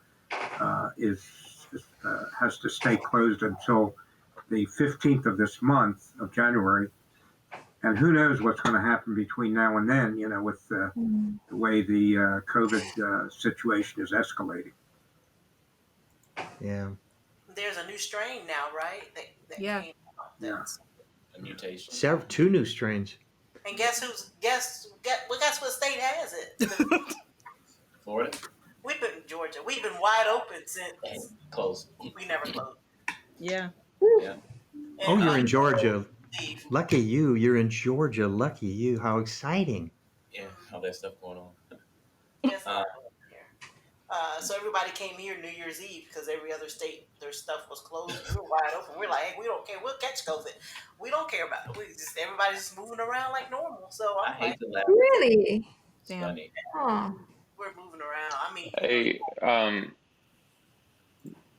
D: is has to stay closed until the 15th of this month of January. And who knows what's going to happen between now and then, with
I: Mm.
D: the way the COVID situation is escalating.
J: Yeah.
F: There's a new strain now, right? That
A: Yeah.
F: came out.
D: Yeah.
F: That's
C: A mutation.
J: Two new strains.
F: and guess what state has it?
C: Florida?
F: We've been in Georgia. We've been wide open
C: Hey,
F: since
C: close.
F: we never closed.
A: Yeah.
C: Yeah.
J: Oh,
F: And
J: you're in Georgia.
F: Steve,
J: Lucky you. You're in Georgia. Lucky you. How exciting.
C: Yeah. All that stuff going on.
F: guess
C: Uh,
F: what? Here. So everybody came here New Year's Eve because every other state their stuff was closed. We were wide open. We're like, hey, we don't care. We'll catch COVID. We don't care about it. We just everybody's just moving around like normal. So
C: I
F: I'm like,
C: hate to laugh.
I: Really?
C: It's
A: Damn.
C: funny.
I: Oh.
F: we're moving around. I mean,
B: Hey,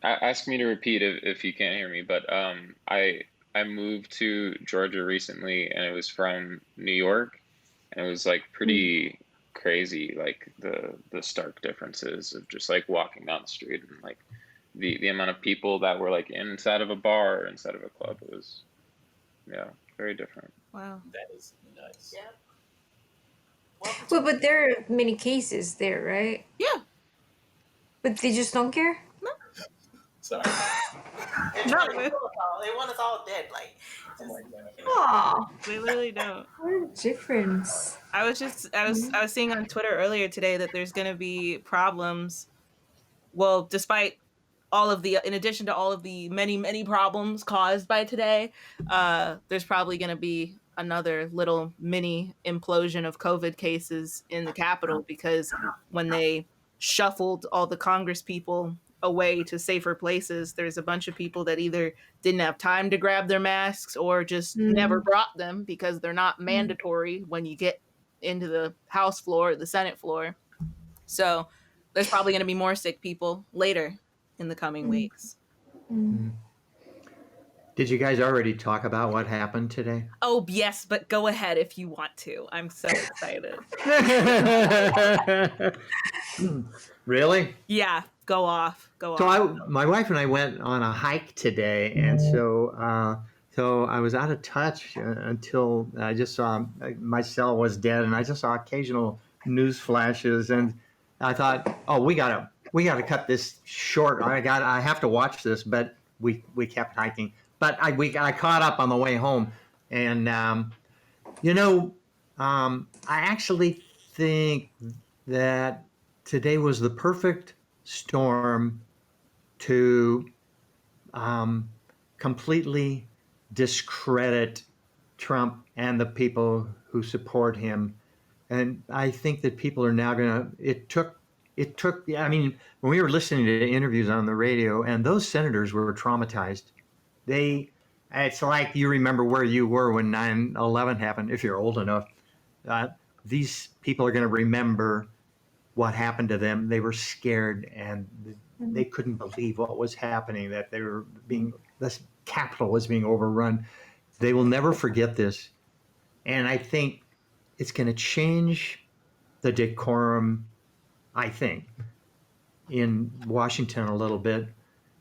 B: ask me to repeat if you can't hear me, but I moved to Georgia recently, and it was from New York, and it was like pretty crazy, like the stark differences of just like walking down the street and like the amount of people that were like inside of a bar or inside of a club. It was, yeah, very different.
A: Wow.
C: That is nuts.
F: yeah. Welcome
I: Well,
F: to
I: but there are many cases there, right?
A: Yeah.
I: But they just don't care?
C: Sorry.
F: They're
A: Not
F: trying to
A: really.
F: kill us all. They want us all dead. Like,
C: Oh
F: just,
C: my God.
F: you know.
I: Oh,
A: They literally don't.
I: what a difference.
A: I was seeing on Twitter earlier today that there's going to be problems. Well, despite all of the, in addition to all of the many problems caused by today, there's probably going to be another little mini implosion of COVID cases in the Capitol because when they shuffled all the Congress people away to safer places, there's a bunch of people that either didn't have time to grab their masks or just never brought them because they're not mandatory when you get into the House floor or the Senate floor. So there's probably going to be more sick people later in the coming weeks.
J: Did you guys already talk about what happened today?
A: Oh, yes, but go ahead if you want to. I'm so excited.
J: Really?
A: Yeah, go off. Go
J: So
A: off.
J: my wife and I went on a hike today, and so I was out of touch until I just saw my cell was dead, and I just saw occasional news flashes, and I thought, oh, we gotta cut this short. I have to watch this, but we kept hiking. But I caught up on the way home, and I actually think that today was the perfect storm to completely discredit Trump and the people who support him. And I think that people are now going to, it took, I mean, when we were listening to interviews on the radio, and those senators were traumatized. It's like you remember where you were when 9/11 happened, if you're old enough. These people are going to remember what happened to them. They were scared and they couldn't believe what was happening, that this Capitol was being overrun. They will never forget this. And I think it's going to change the decorum, I think, in Washington a little bit,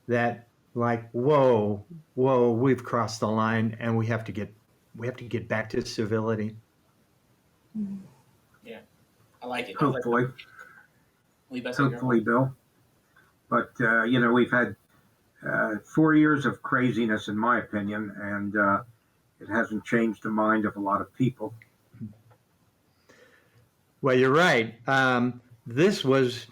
J: that like, whoa, we've crossed the line and we have to get back to civility.
C: Yeah. I like it.
D: Hopefully,
C: Hopefully,
D: Bill. But we've had 4 years of craziness, in my opinion, and it hasn't changed the mind of a lot of people.
J: Well, you're right. This was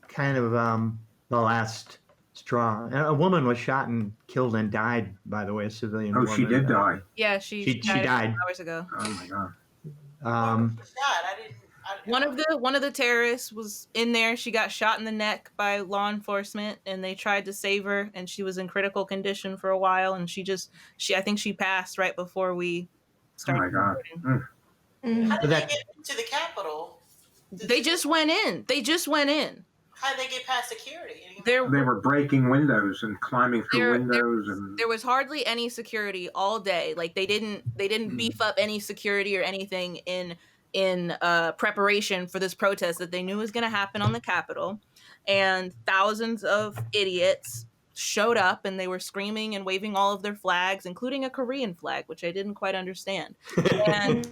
J: kind of the last straw. A woman was shot and killed and died, by the way, a civilian woman.
D: She did die.
A: Yeah, she
J: died.
A: hours ago.
D: Oh my God.
F: I didn't.
A: One of the terrorists was in there. She got shot in the neck by law enforcement, and they tried to save her, and she was in critical condition for a while. And I think she passed right before we started.
D: Oh my God.
F: How did they get into the Capitol?
A: They just went in.
F: How did they get past security?
D: They were breaking windows and climbing through windows, and
A: there was hardly any security all day. Like they didn't beef up any security or anything in preparation for this protest that they knew was going to happen on the Capitol, and thousands of idiots showed up and they were screaming and waving all of their flags, including a Korean flag, which I didn't quite understand, and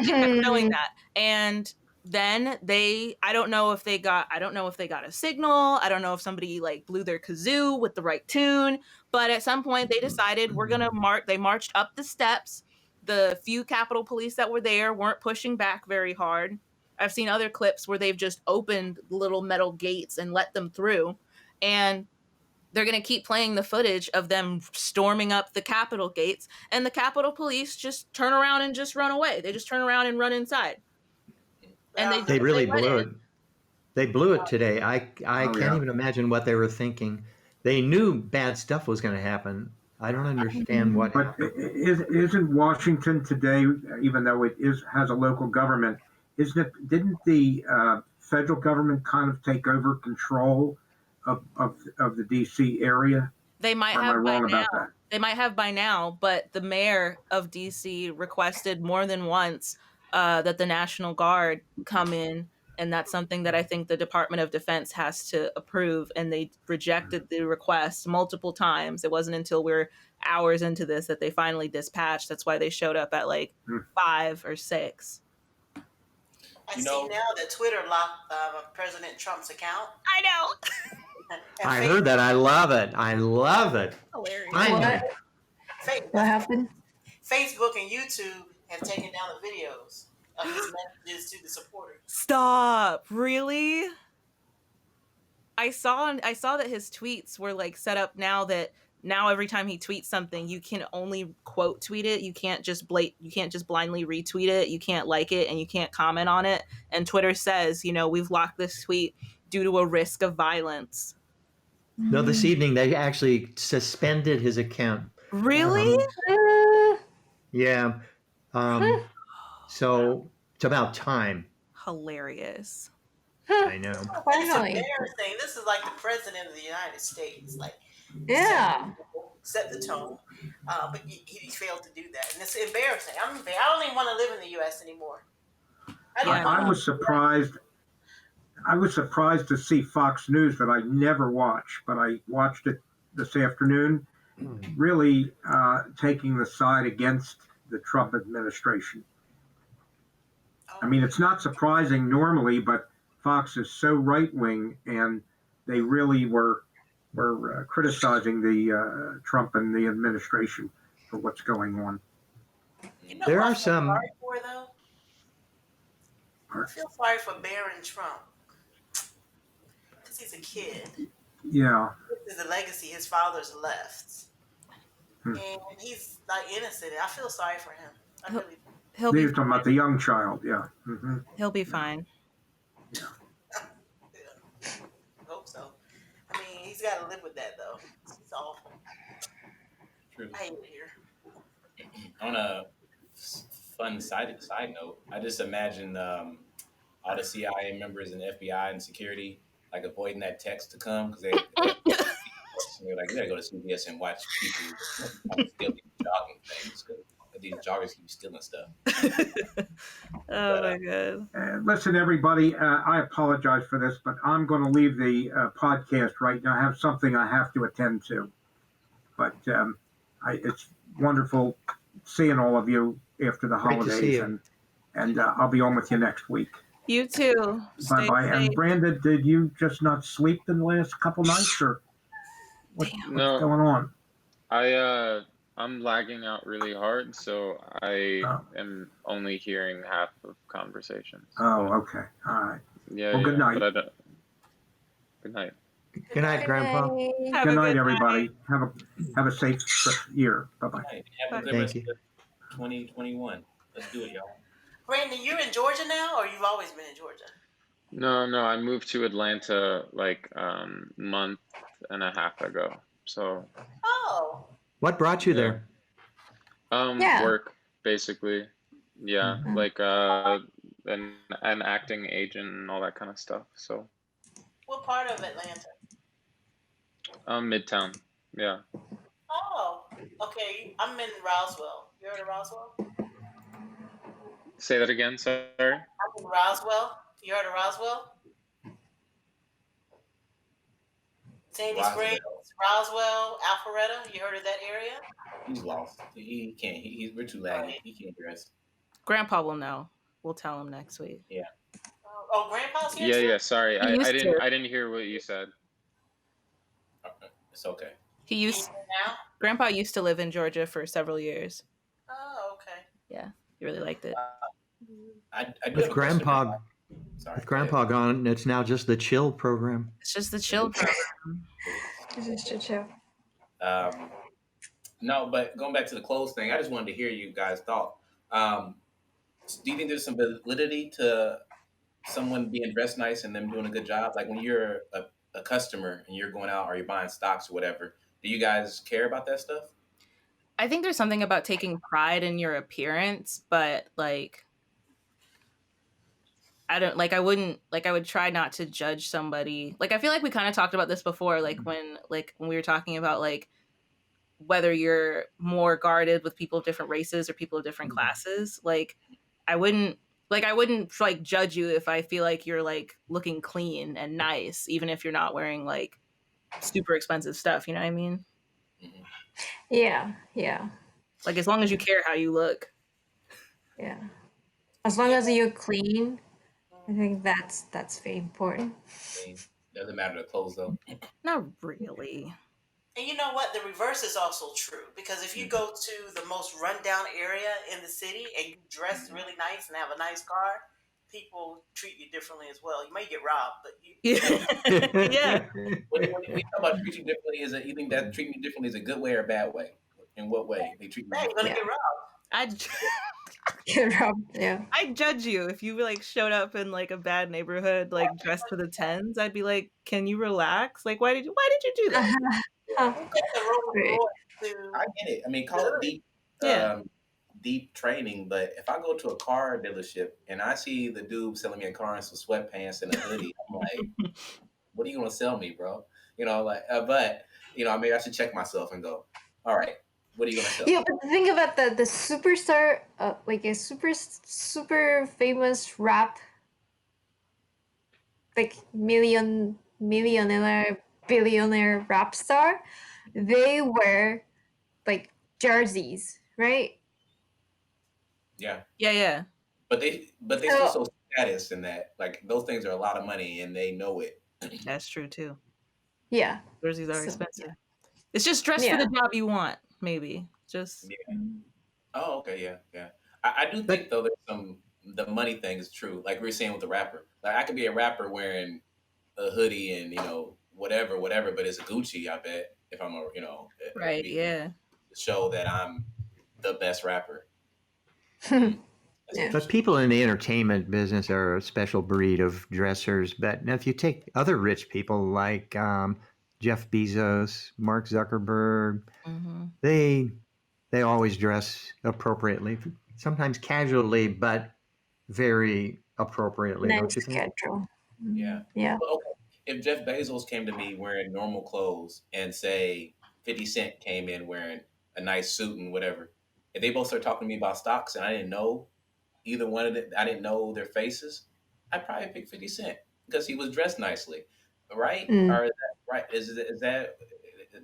A: kept showing that. And then I don't know if they got a signal. I don't know if somebody like blew their kazoo with the right tune, but at some point they decided we're going to they marched up the steps. The few Capitol Police that were there weren't pushing back very hard. I've seen other clips where they've just opened little metal gates and let them through, and they're going to keep playing the footage of them storming up the Capitol gates, and the Capitol Police just turn around and just run away. They just turn around and run inside. And
J: They really
A: went
J: blew
A: in.
J: it. They blew it today. I can't even imagine what they were thinking. They knew bad stuff was going to happen. I don't understand what
D: But
J: happened.
D: isn't Washington today, even though it has a local government, isn't it? Didn't the federal government kind of take over control of the D.C. area?
A: They might
D: Or am I
A: have by
D: wrong
A: now.
D: about that?
A: They might have by now, but the mayor of DC requested more than once that the National Guard come in, and that's something that I think the Department of Defense has to approve, and they rejected the request multiple times. It wasn't until we're hours into this that they finally dispatched. That's why they showed up at like 5 or 6.
F: I see now that Twitter locked President Trump's account.
A: I know.
J: I heard that. I love it. I love it.
A: Hilarious.
J: Finally.
I: What happened?
F: Facebook and YouTube have taken down the videos of his messages to the supporters.
A: Stop. Really? I saw that his tweets were like set up now that now every time he tweets something, you can only quote tweet it. You can't just blindly retweet it. You can't like it and you can't comment on it. And Twitter says, we've locked this tweet due to a risk of violence.
J: No, this evening they actually suspended his account.
A: Really?
J: Yeah. So it's about time.
A: Hilarious.
J: I know.
I: Finally.
F: It's embarrassing. This is like the president of the United States. Like,
I: Yeah.
F: set the tone, but he failed to do that, and it's embarrassing. I don't even want to live in the U.S. anymore.
D: I was surprised. I was surprised to see Fox News that I never watch, but I watched it this afternoon, really taking the side against the Trump administration. I mean, it's not surprising normally, but Fox is so right-wing, and they really were criticizing the Trump and the administration for what's going on.
J: There are some.
F: Sorry for, though? I feel sorry for Barron Trump because he's a kid.
D: Yeah.
F: This is the legacy his father's left, and he's like innocent. I feel sorry for him. I really.
D: You're talking about the young child, yeah. Mm-hmm.
A: He'll be fine.
F: Yeah. Hope so. I mean, he's got to live with that though. It's awful.
C: True.
F: I hate it here.
C: On a fun side note, I just imagine all the CIA members and FBI and security like avoiding that text to come because they're like, you gotta go to CBS and watch people steal these jogging things because these joggers keep stealing stuff.
A: My God.
D: Listen, everybody, I apologize for this, but I'm going to leave the podcast right now. I have something I have to attend to. But it's wonderful seeing all of you after the
J: Great to see
D: holidays,
J: you.
D: and I'll be on with you next week.
A: You too. Stay
D: Bye-bye.
A: safe.
D: And Brandon, did you just not sleep in the last couple nights, or what's going on?
B: I'm lagging out really hard, so I am only hearing half of conversations.
D: Oh, okay. All right.
B: Yeah.
D: Well, good night.
B: But good night.
J: Good night, Grandpa.
D: Good night, everybody. Have a safe year. Bye-bye.
C: Have a good rest of 2021. Let's do it, y'all.
F: Brandon, you're in Georgia now, or you've always been in Georgia?
B: No, I moved to Atlanta like month and a half ago. So.
F: Oh.
J: What brought you there?
B: Work, basically. Yeah, like an acting agent and all that kind of stuff. So.
F: What part of Atlanta?
B: Midtown. Yeah.
F: Oh, okay. I'm in Roswell. You heard of Roswell?
B: Say that again. Sorry.
F: I'm in Roswell. You heard of Roswell? Sandy Springs, Roswell, Alpharetta. You heard of that area?
C: He's lost. He can't. We're too laggy. He can't hear us.
A: Grandpa will know. We'll tell him next week.
C: Yeah.
F: Oh, Grandpa's here
B: Yeah,
F: too.
B: yeah. Sorry,
A: He
B: I
A: used
B: didn't
A: to.
B: I didn't hear what you said.
C: It's okay.
A: He
F: He's
A: used.
F: here now.
A: Grandpa used to live in Georgia for several years.
F: Oh, okay.
A: Yeah, he really liked it.
C: I do
J: With
C: have a question.
J: grandpa,
C: Sorry,
J: with
C: go ahead.
J: grandpa gone, it's now just the chill program.
A: It's just the
C: It
A: chill
C: is.
A: program.
C: It is.
I: This is chill.
C: Um, no, but going back to the clothes thing, I just wanted to hear you guys' thought. Um, do you think there's some validity to someone being dressed nice and them doing a good job? Like when you're a customer and you're going out or you're buying stocks or whatever, do you guys care about that stuff?
A: I think there's something about taking pride in your appearance, but like I don't like I wouldn't like I would try not to judge somebody. Like I feel like we kind of talked about this before like when we were talking about like whether you're more guarded with people of different races or people of different classes. Like I wouldn't like judge you if I feel like you're like looking clean and nice even if you're not wearing like super expensive stuff, you know what I mean?
C: Mhm.
I: Yeah, yeah,
A: Like as long as you care how you look.
I: yeah. As long
F: Yeah.
I: as you're clean, I think that's very important.
C: I mean, doesn't matter the clothes though.
A: Not really.
F: And you know what? The reverse is also true because if you go to the most rundown area in the city and you dress really nice and have a nice car, people treat you differently as well. You may get robbed, but
A: Yeah.
C: When you talk about treat you differently, is it you think that treating you differently is a good way or a bad way? In what way they treat you
F: you're gonna
C: differently?
I: Yeah.
F: get robbed.
I: Yeah.
A: I'd judge you if you like showed up in like a bad neighborhood, like dressed to the tens. I'd be like, "Can you relax? Like, why did you do that?"
I: Huh.
F: Who got the Rolls
I: Right.
F: Royce
C: I
F: to
C: get it. I mean,
F: the
C: call it
F: hood?
A: Yeah,
C: deep training, but if I go to a car dealership and I see the dude selling me a car in some sweatpants and a hoodie, I'm like, what are you gonna sell me, bro? But maybe I should check myself and go, all right, what are you gonna sell
I: Yeah,
C: me?
I: but think about the superstar, like a super famous rap, like millionaire billionaire rap star. They wear like jerseys, right?
C: Yeah,
A: yeah, yeah.
C: but they still
I: So
C: show status in that. Like those things are a lot of money and they know it.
A: That's true too.
I: yeah,
A: Jerseys are
I: so yeah,
A: expensive. It's just dress for
I: yeah.
A: the job you want, maybe. Just
C: Yeah. Oh, okay, yeah, yeah. I do think
J: But
C: though there's the money thing is true. Like we were saying with the rapper. Like I could be a rapper wearing a hoodie and whatever, but it's Gucci. I bet if I'm
A: right,
C: be
A: yeah.
C: to show that I'm the best rapper. Hmm, that's
I: Yeah.
J: but
C: interesting.
J: people in the entertainment business are a special breed of dressers. But now if you take other rich people like Jeff Bezos, Mark Zuckerberg,
A: Hmm.
J: they they always dress appropriately, sometimes casually, but very appropriately, don't
I: Nice
J: you think?
I: schedule.
C: Yeah.
I: Yeah.
C: Well, okay. If Jeff Bezos came to me wearing normal clothes and say 50 Cent came in wearing a nice suit and whatever, if they both started talking to me about stocks and I didn't know either one of them, I didn't know their faces, I'd probably pick 50 Cent because he was dressed nicely, right?
I: Mm.
C: Or is that right? Is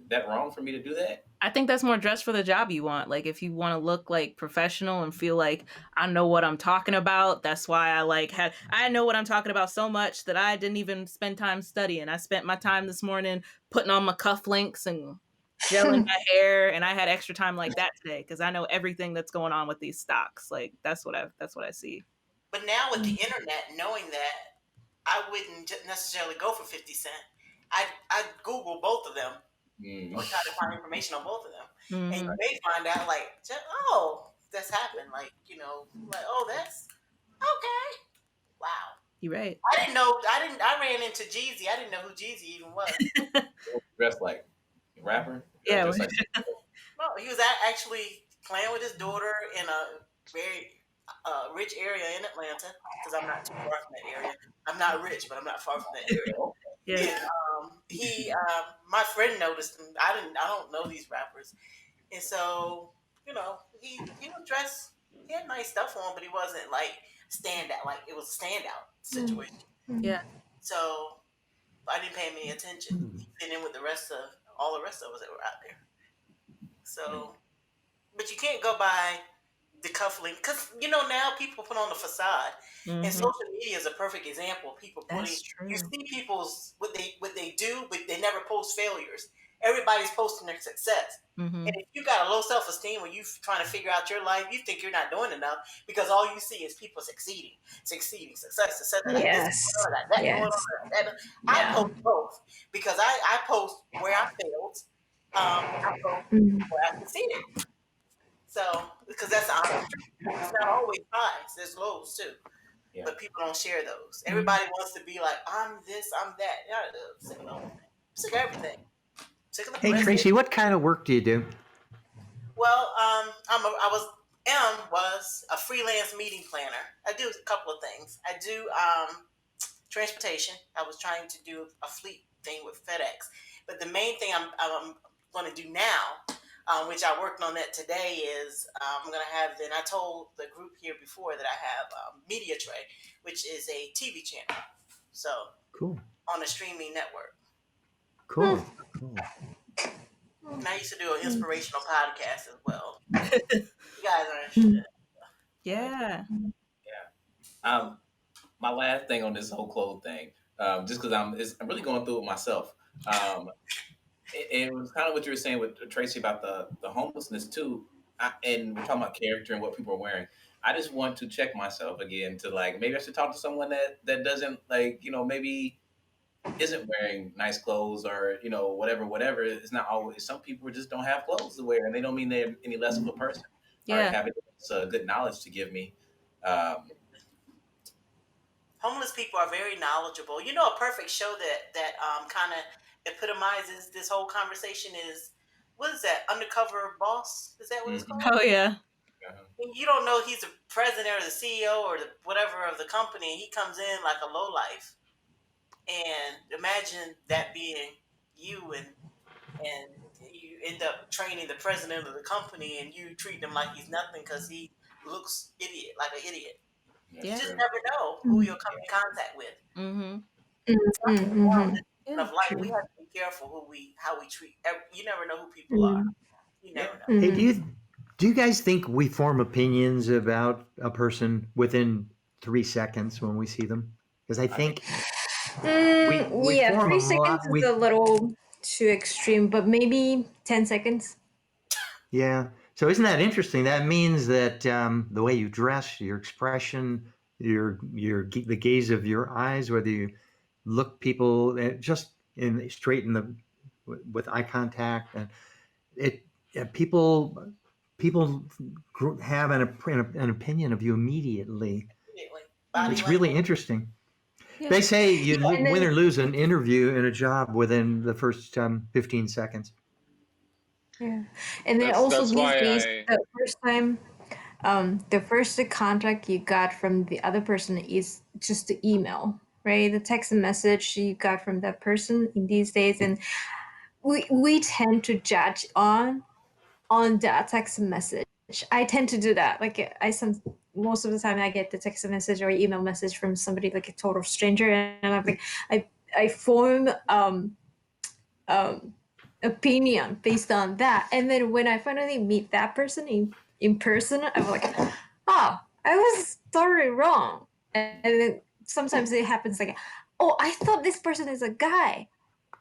C: that wrong for me to do that?
A: I think that's more dress for the job you want. Like if you want to look like professional and feel like I know what I'm talking about, that's why I know what I'm talking about so much that I didn't even spend time studying. I spent my time this morning putting on my cufflinks and gelling my hair, and I had extra time like that today because I know everything that's going on with these stocks. Like that's what I see.
F: But now with the internet, knowing that, I wouldn't necessarily go for 50 Cent. I'd Google both of them
C: Mm.
F: or try to find information on both of them. And
A: Hmm.
F: you may find out like, oh, that's happened. Like, like, oh, that's okay. Wow.
A: You're right.
F: I didn't know. I ran into Jeezy. I didn't know who Jeezy even was.
C: Dressed like a rapper or
A: Yeah.
C: just like
F: No, he was actually playing with his daughter in a very rich area in Atlanta because I'm not too far from that area. I'm not rich, but I'm not far from that area.
A: Yeah.
F: And my friend noticed him. I don't know these rappers, and so he was dressed. He had nice stuff on, but he wasn't like standout. Like it was a standout situation.
A: Yeah.
F: So I didn't pay him any attention. He fit in with all the rest of us that were out there. So, but you can't go by decoupling, because now people put on the facade, and
A: Mm-hmm.
F: social media is a perfect example. People putting,
A: That's
F: you
A: true.
F: see people's what they do, but they never post failures. Everybody's posting their success.
A: Mm-hmm.
F: And if you got a low self esteem when you trying to figure out your life, you think you're not doing enough because all you see is people succeeding, success. I got this going
I: Yes.
F: on, I got that going
I: Yes.
F: on. I got that. I
I: Yeah.
F: post both because I post where I failed. I post
I: Mm.
F: where I succeeded. So, because that's the honest truth. It's not always highs. There's lows too,
C: Yeah.
F: but people don't share those. Everybody wants to be like, I'm this, I'm that. I'm sick of the whole thing. I'm sick of everything. I'm sick of the
J: Hey,
F: press.
J: Tracy, what kind of work do you do?
F: Well, I was a freelance meeting planner. I do a couple of things. I do transportation. I was trying to do a fleet thing with FedEx, but the main thing I'm going to do now, which I worked on that today, is I'm going to have. Then I told the group here before that I have Media Tray, which is a TV channel. So
J: Cool.
F: on a streaming network.
J: Cool. Cool.
F: And I used to do an inspirational podcast as well. You guys are interested.
A: Yeah.
C: Yeah. My last thing on this whole clothes thing, just because I'm really going through it myself. It was kind of what you were saying with Tracy about the homelessness too, and we're talking about character and what people are wearing. I just want to check myself again to like maybe I should talk to someone that doesn't maybe isn't wearing nice clothes or whatever. It's not always. Some people just don't have clothes to wear, and they don't mean they're any less of a person or
A: Yeah.
C: having good knowledge to give me. Um,
F: Homeless people are very knowledgeable. You know, a perfect show that kind of epitomizes this whole conversation is, what is that? Undercover Boss? Is that what it's
C: mhm,
F: called?
A: Oh yeah.
F: And you don't know he's the president or the CEO or the whatever of the company. He comes in like a lowlife, and imagine that being you, and you end up training the president of the company, and you treat him like he's nothing because he looks like an idiot.
C: that's
F: You
A: Yeah.
F: just
C: true.
F: never know who you'll come in contact with.
A: Mm-hmm.
I: Mm-hmm.
F: In
A: Yeah.
F: of life, we have to be careful how we treat. You never know who people are.
I: Mm-hmm.
F: You
C: Yeah.
F: never know.
J: Hey,
I: Mm-hmm.
J: do you guys think we form opinions about a person within 3 seconds when we see them? Because I
C: I think
J: think we
I: Yeah,
J: form a
I: 3 seconds
J: lot.
I: is a little too extreme, but maybe 10 seconds.
J: Yeah. So isn't that interesting? That means that the way you dress, your expression, the gaze of your eyes, whether you look people just straight in the with eye contact, and it people have an opinion of you immediately.
F: Immediately. Body
J: It's really
F: language.
J: interesting.
A: Yeah.
J: They say you
I: Yeah, and
J: win
I: then
J: or lose an interview in a job within the first 15 seconds.
I: yeah, and then
B: That's
I: also
B: that's
I: these
B: why
I: days,
B: I
I: the first contact you got from the other person is just the email, right? The text and message you got from that person in these days, and we tend to judge on that text message. I tend to do that. Like most of the time I get the text message or email message from somebody like a total stranger, and I'm like I form um opinion based on that, and then when I finally meet that person in person, I'm like, oh, I was totally wrong. And then sometimes it happens like, oh, I thought this person is a guy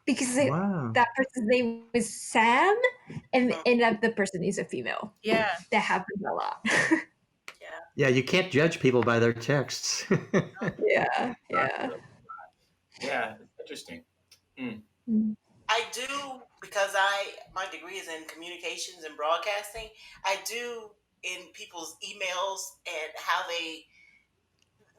I: because
J: Wow.
I: that person's name is Sam, and
F: Mm,
I: the person is a female.
A: Yeah.
I: That happens a lot.
F: yeah.
J: Yeah, you can't judge people by their texts.
I: Yeah, yeah.
C: yeah, it's interesting. Mm.
I: Mm.
F: I do, because my degree is in communications and broadcasting. I do in people's emails and how they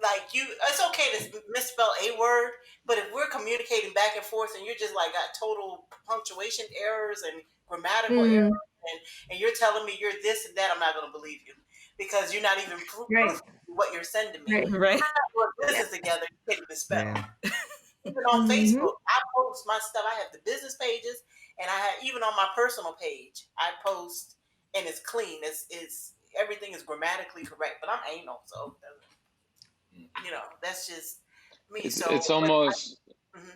F: like you. It's okay to misspell a word, but if we're communicating back and forth and you're just like got total punctuation errors and grammatical errors,
I: Mm,
F: and you're telling me you're this and that, I'm not going to believe you because you're not even
I: right,
F: proofing what you're sending me.
I: right.
A: Right.
F: We're not doing
I: Yeah.
F: business together. You can't even spell.
J: Yeah.
F: Even on
I: Mm-hmm.
F: Facebook, I post my stuff. I have the business pages, and I have even on my personal page, I post, and it's clean. It's everything is grammatically correct. But I'm anal, so that's just me.
B: it's
F: So,
B: it's almost
F: mhm.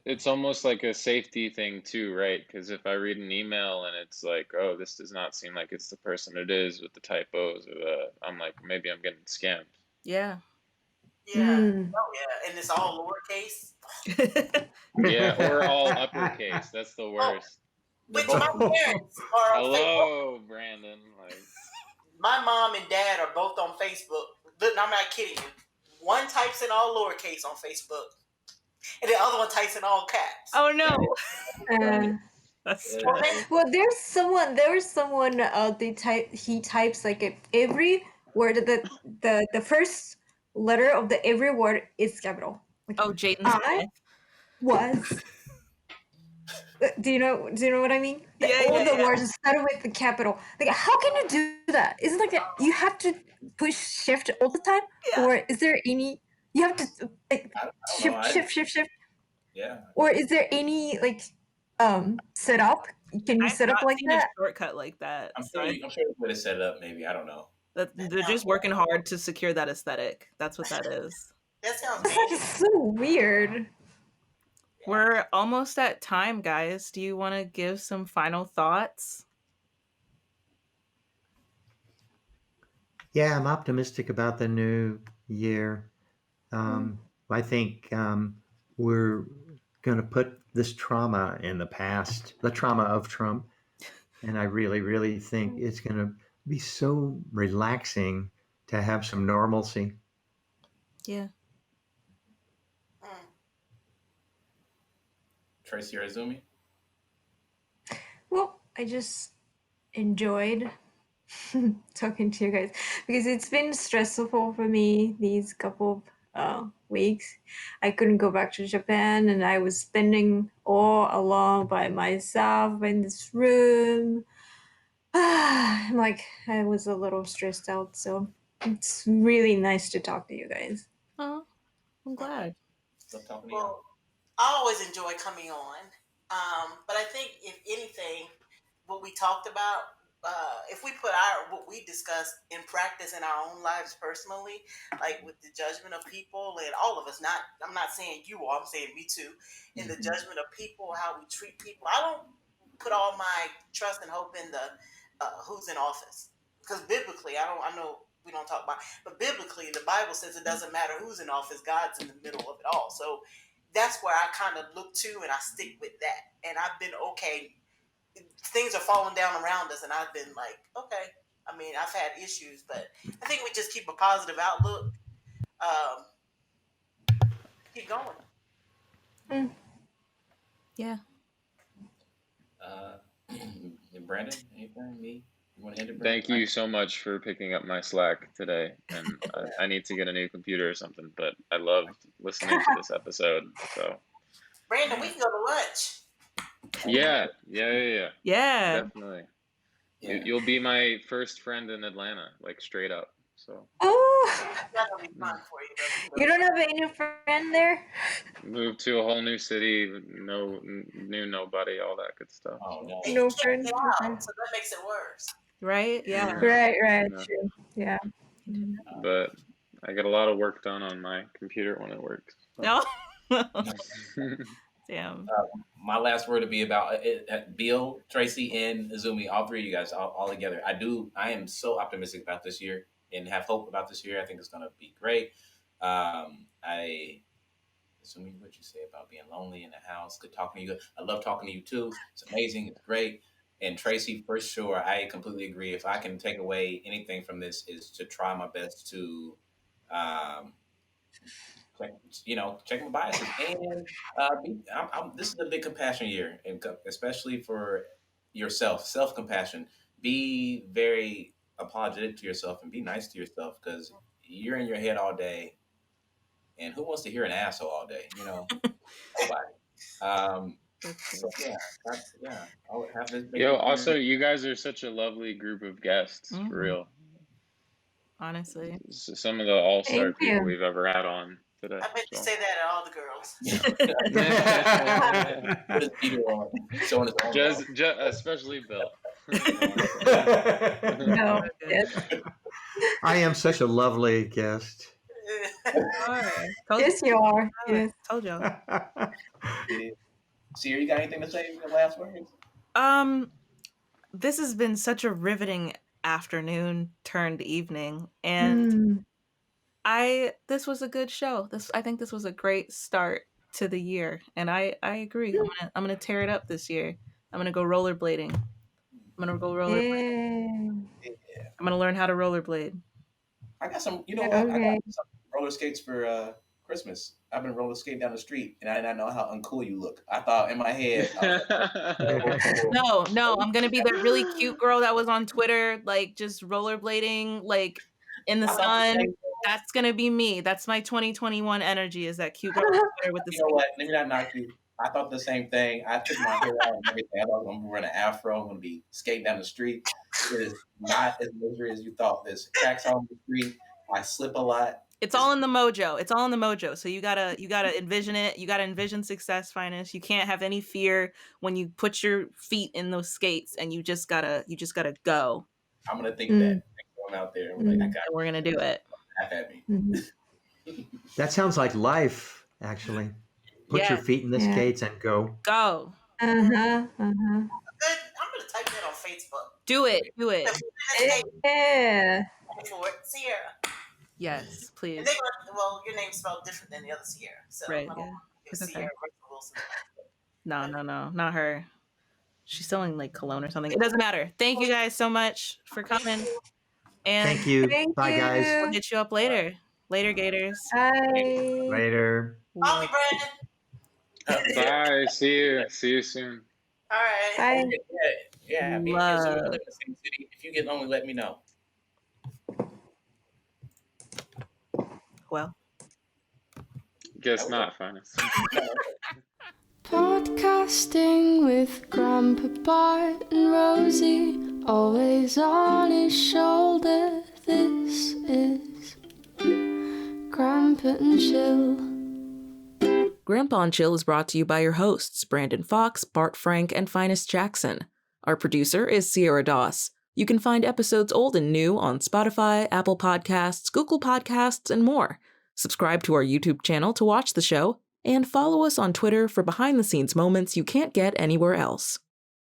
B: It's almost like a safety thing too, right? Because if I read an email and it's like, oh, this does not seem like it's the person it is with the typos or I'm like, maybe I'm getting scammed.
A: Yeah.
F: Yeah. Oh yeah, and it's all lowercase.
B: Yeah, or all uppercase. That's the
F: Oh,
B: worst.
C: They're
F: which
C: both
F: my parents are on Facebook.
B: Hello, Brandon. Like,
F: My mom and dad are both on Facebook. Look, I'm not kidding you. One types in all lowercase on Facebook, and the other one types in all caps.
A: Oh no.
I: Uh,
A: That's
F: Well,
A: stressful.
F: then,
I: well, there's someone. He types like every word. The first letter of the every word is capital. Like
A: Oh, Jaden
I: I
A: Smith.
I: was. Do you know what I mean?
A: Yeah,
I: All
A: yeah,
I: the
A: yeah.
I: words start with the capital. Like, how can you do that? Isn't like that? You have to push shift all the time,
A: Yeah.
I: or is there any? You have to like
C: I don't know.
I: shift,
C: Yeah.
I: or is there any like setup? Can you
A: I've
I: set up
A: not
I: like
A: seen a
I: that?
A: shortcut like that.
C: I'm
A: So
C: sure. I'm sure it's way to set it up. Maybe I don't know.
A: they're just working hard to secure that aesthetic. That's what that is.
F: that sounds
I: It's like
F: manual.
I: it's so weird.
A: We're almost at time, guys. Do you want to give some final thoughts?
J: Yeah, I'm optimistic about the new year. I think we're going to put this trauma in the past, the trauma of Trump. And I really, really think it's going to be so relaxing to have some normalcy.
A: Yeah.
F: Mm.
C: Tracy or Izumi?
I: Well, I just enjoyed talking to you guys because it's been stressful for me these couple of weeks. I couldn't go back to Japan, and I was spending all alone by myself in this room. I'm like, I was a little stressed out, so it's really nice to talk to you guys.
A: Oh, I'm glad.
C: Love talking to y'all.
F: Well, I always enjoy coming on, but I think if anything, what we talked about, if we put what we discussed in practice in our own lives personally, like with the judgment of people and all of us, not I'm not saying you all, I'm saying me too, in the judgment of people, how we treat people. I don't put all my trust and hope in the who's in office, because biblically, I know we don't talk about, but biblically, the Bible says it doesn't matter who's in office, God's in the middle of it all. So that's where I kind of look to, and I stick with that. And I've been okay. Things are falling down around us, and I've been like, okay. I mean, I've had issues, but I think we just keep a positive outlook. Um, keep going.
A: Yeah.
C: Brandon, anything? Me? You want to end it, Brandon?
B: thank you so much for picking up my slack today. And I need to get a new computer or something, but I loved listening to this episode. So,
F: Brandon, we can go to lunch.
B: yeah.
A: Yeah.
B: Definitely.
C: Yeah.
B: You'll be my first friend in Atlanta, like straight up. So,
I: Oh,
F: That's gonna be fun for you, though.
I: you don't have any friend there?
B: moved to a whole new city, knew nobody, all that good stuff.
C: Oh no.
F: And
I: No
F: you can't
I: friend.
F: get
I: Okay.
F: out, so that makes it worse.
A: Right? Yeah.
I: Right,
B: Yeah.
I: true. Yeah.
B: But I get a lot of work done on my computer when it works.
A: No. Damn.
C: My last word would be about Bill, Tracy, and Izumi. All three of you guys, all together. I am so optimistic about this year and have hope about this year. I think it's going to be great. Izumi, what you say about being lonely in the house? Good talking to you. I love talking to you too. It's amazing. It's great. And Tracy, for sure, I completely agree. If I can take away anything from this, is to try my best to check my biases. And this is a big compassion year, and especially for yourself, self compassion. Be very apologetic to yourself and be nice to yourself, because you're in your head all day. And who wants to hear an asshole all day? Nobody. So yeah, I'll have this big
B: Yo,
C: year.
B: also, you guys are such a lovely group of guests, for real.
A: Honestly.
B: Some of the all-star
I: Thank
B: people
I: you.
B: we've ever had on today.
F: I bet you
B: So.
F: say that at all the girls.
C: Put his Peter on, showing his own
B: just especially Bill.
I: No. Yes.
J: I am such a lovely guest.
A: Told
I: Yes, you are. Yes.
A: Told y'all.
C: Yeah. Sierra, you got anything to say in your last words?
A: This has been such a riveting afternoon turned evening, and
I: Mm.
A: this was a good show. I think this was a great start to the year, and I agree. I'm gonna tear it up this year. I'm gonna go rollerblading.
I: Yeah.
C: Yeah.
A: I'm gonna learn how to rollerblade.
C: I got some. You know what? I got
I: Okay.
C: some roller skates for Christmas. I've been roller skating down the street, and I did not know how uncool you look. I thought in my head, I was like, so cool.
A: No, I'm gonna be that really cute girl that was on Twitter, like just rollerblading, like in the
C: I thought the
A: sun.
C: same.
A: That's gonna be me. That's my 2021 energy. Is that cute girl on Twitter with the
C: You know what? Let me not knock you. I thought the same thing. I took my hair out and everything. I thought I was going to run an afro. I'm going to be skating down the street. It is not as misery as you thought. There's cracks on the street. I slip a lot.
A: It's all in the mojo. It's all in the mojo. So you gotta envision it. You gotta envision success, Finest. You can't have any fear when you put your feet in those skates, and you just gotta go.
C: I'm going to think
I: Mm.
C: that. Going out there, I'm like, I got
A: And we're gonna do it.
C: laugh at me.
I: Mhm.
J: That sounds like life, actually. Put your
A: Yeah,
J: feet in the
I: Yeah.
J: skates and go.
A: go.
I: Uh-huh. Uh-huh.
F: I'm gonna type that on Facebook.
A: Do it. Do it.
I: Yeah.
F: For it, Sierra.
A: Yes,
F: And
A: please.
F: they well, your name's spelled different than the other Sierra, so
A: Right.
F: I don't
A: Yeah.
F: want to give
A: It's okay.
F: Sierra Rachel Wilson.
A: No, not her. She's selling like cologne or something. It doesn't matter. Thank you guys so much for coming. And
J: Thank you.
I: Thank
J: Bye, guys.
I: you.
A: we'll get you up later. Later, Gators.
I: Bye.
J: Later.
F: Call me, Brandon.
B: Bye. See you. See you soon.
F: All right.
I: Bye.
C: Yeah. Me and you
A: Love.
C: live in the same city. If you get lonely, let me know.
A: Well,
B: Guess not, Finest.
K: Podcasting with Grandpa Bart and Rosie, always on his shoulder. This is Grandpa and Chill.
A: Grandpa and Chill is brought to you by your hosts, Brandon Fox, Bart Frank, and Finest Jackson. Our producer is Sierra Doss. You can find episodes old and new on Spotify, Apple Podcasts, Google Podcasts, and more. Subscribe to our YouTube channel to watch the show, and follow us on Twitter for behind-the-scenes moments you can't get anywhere else.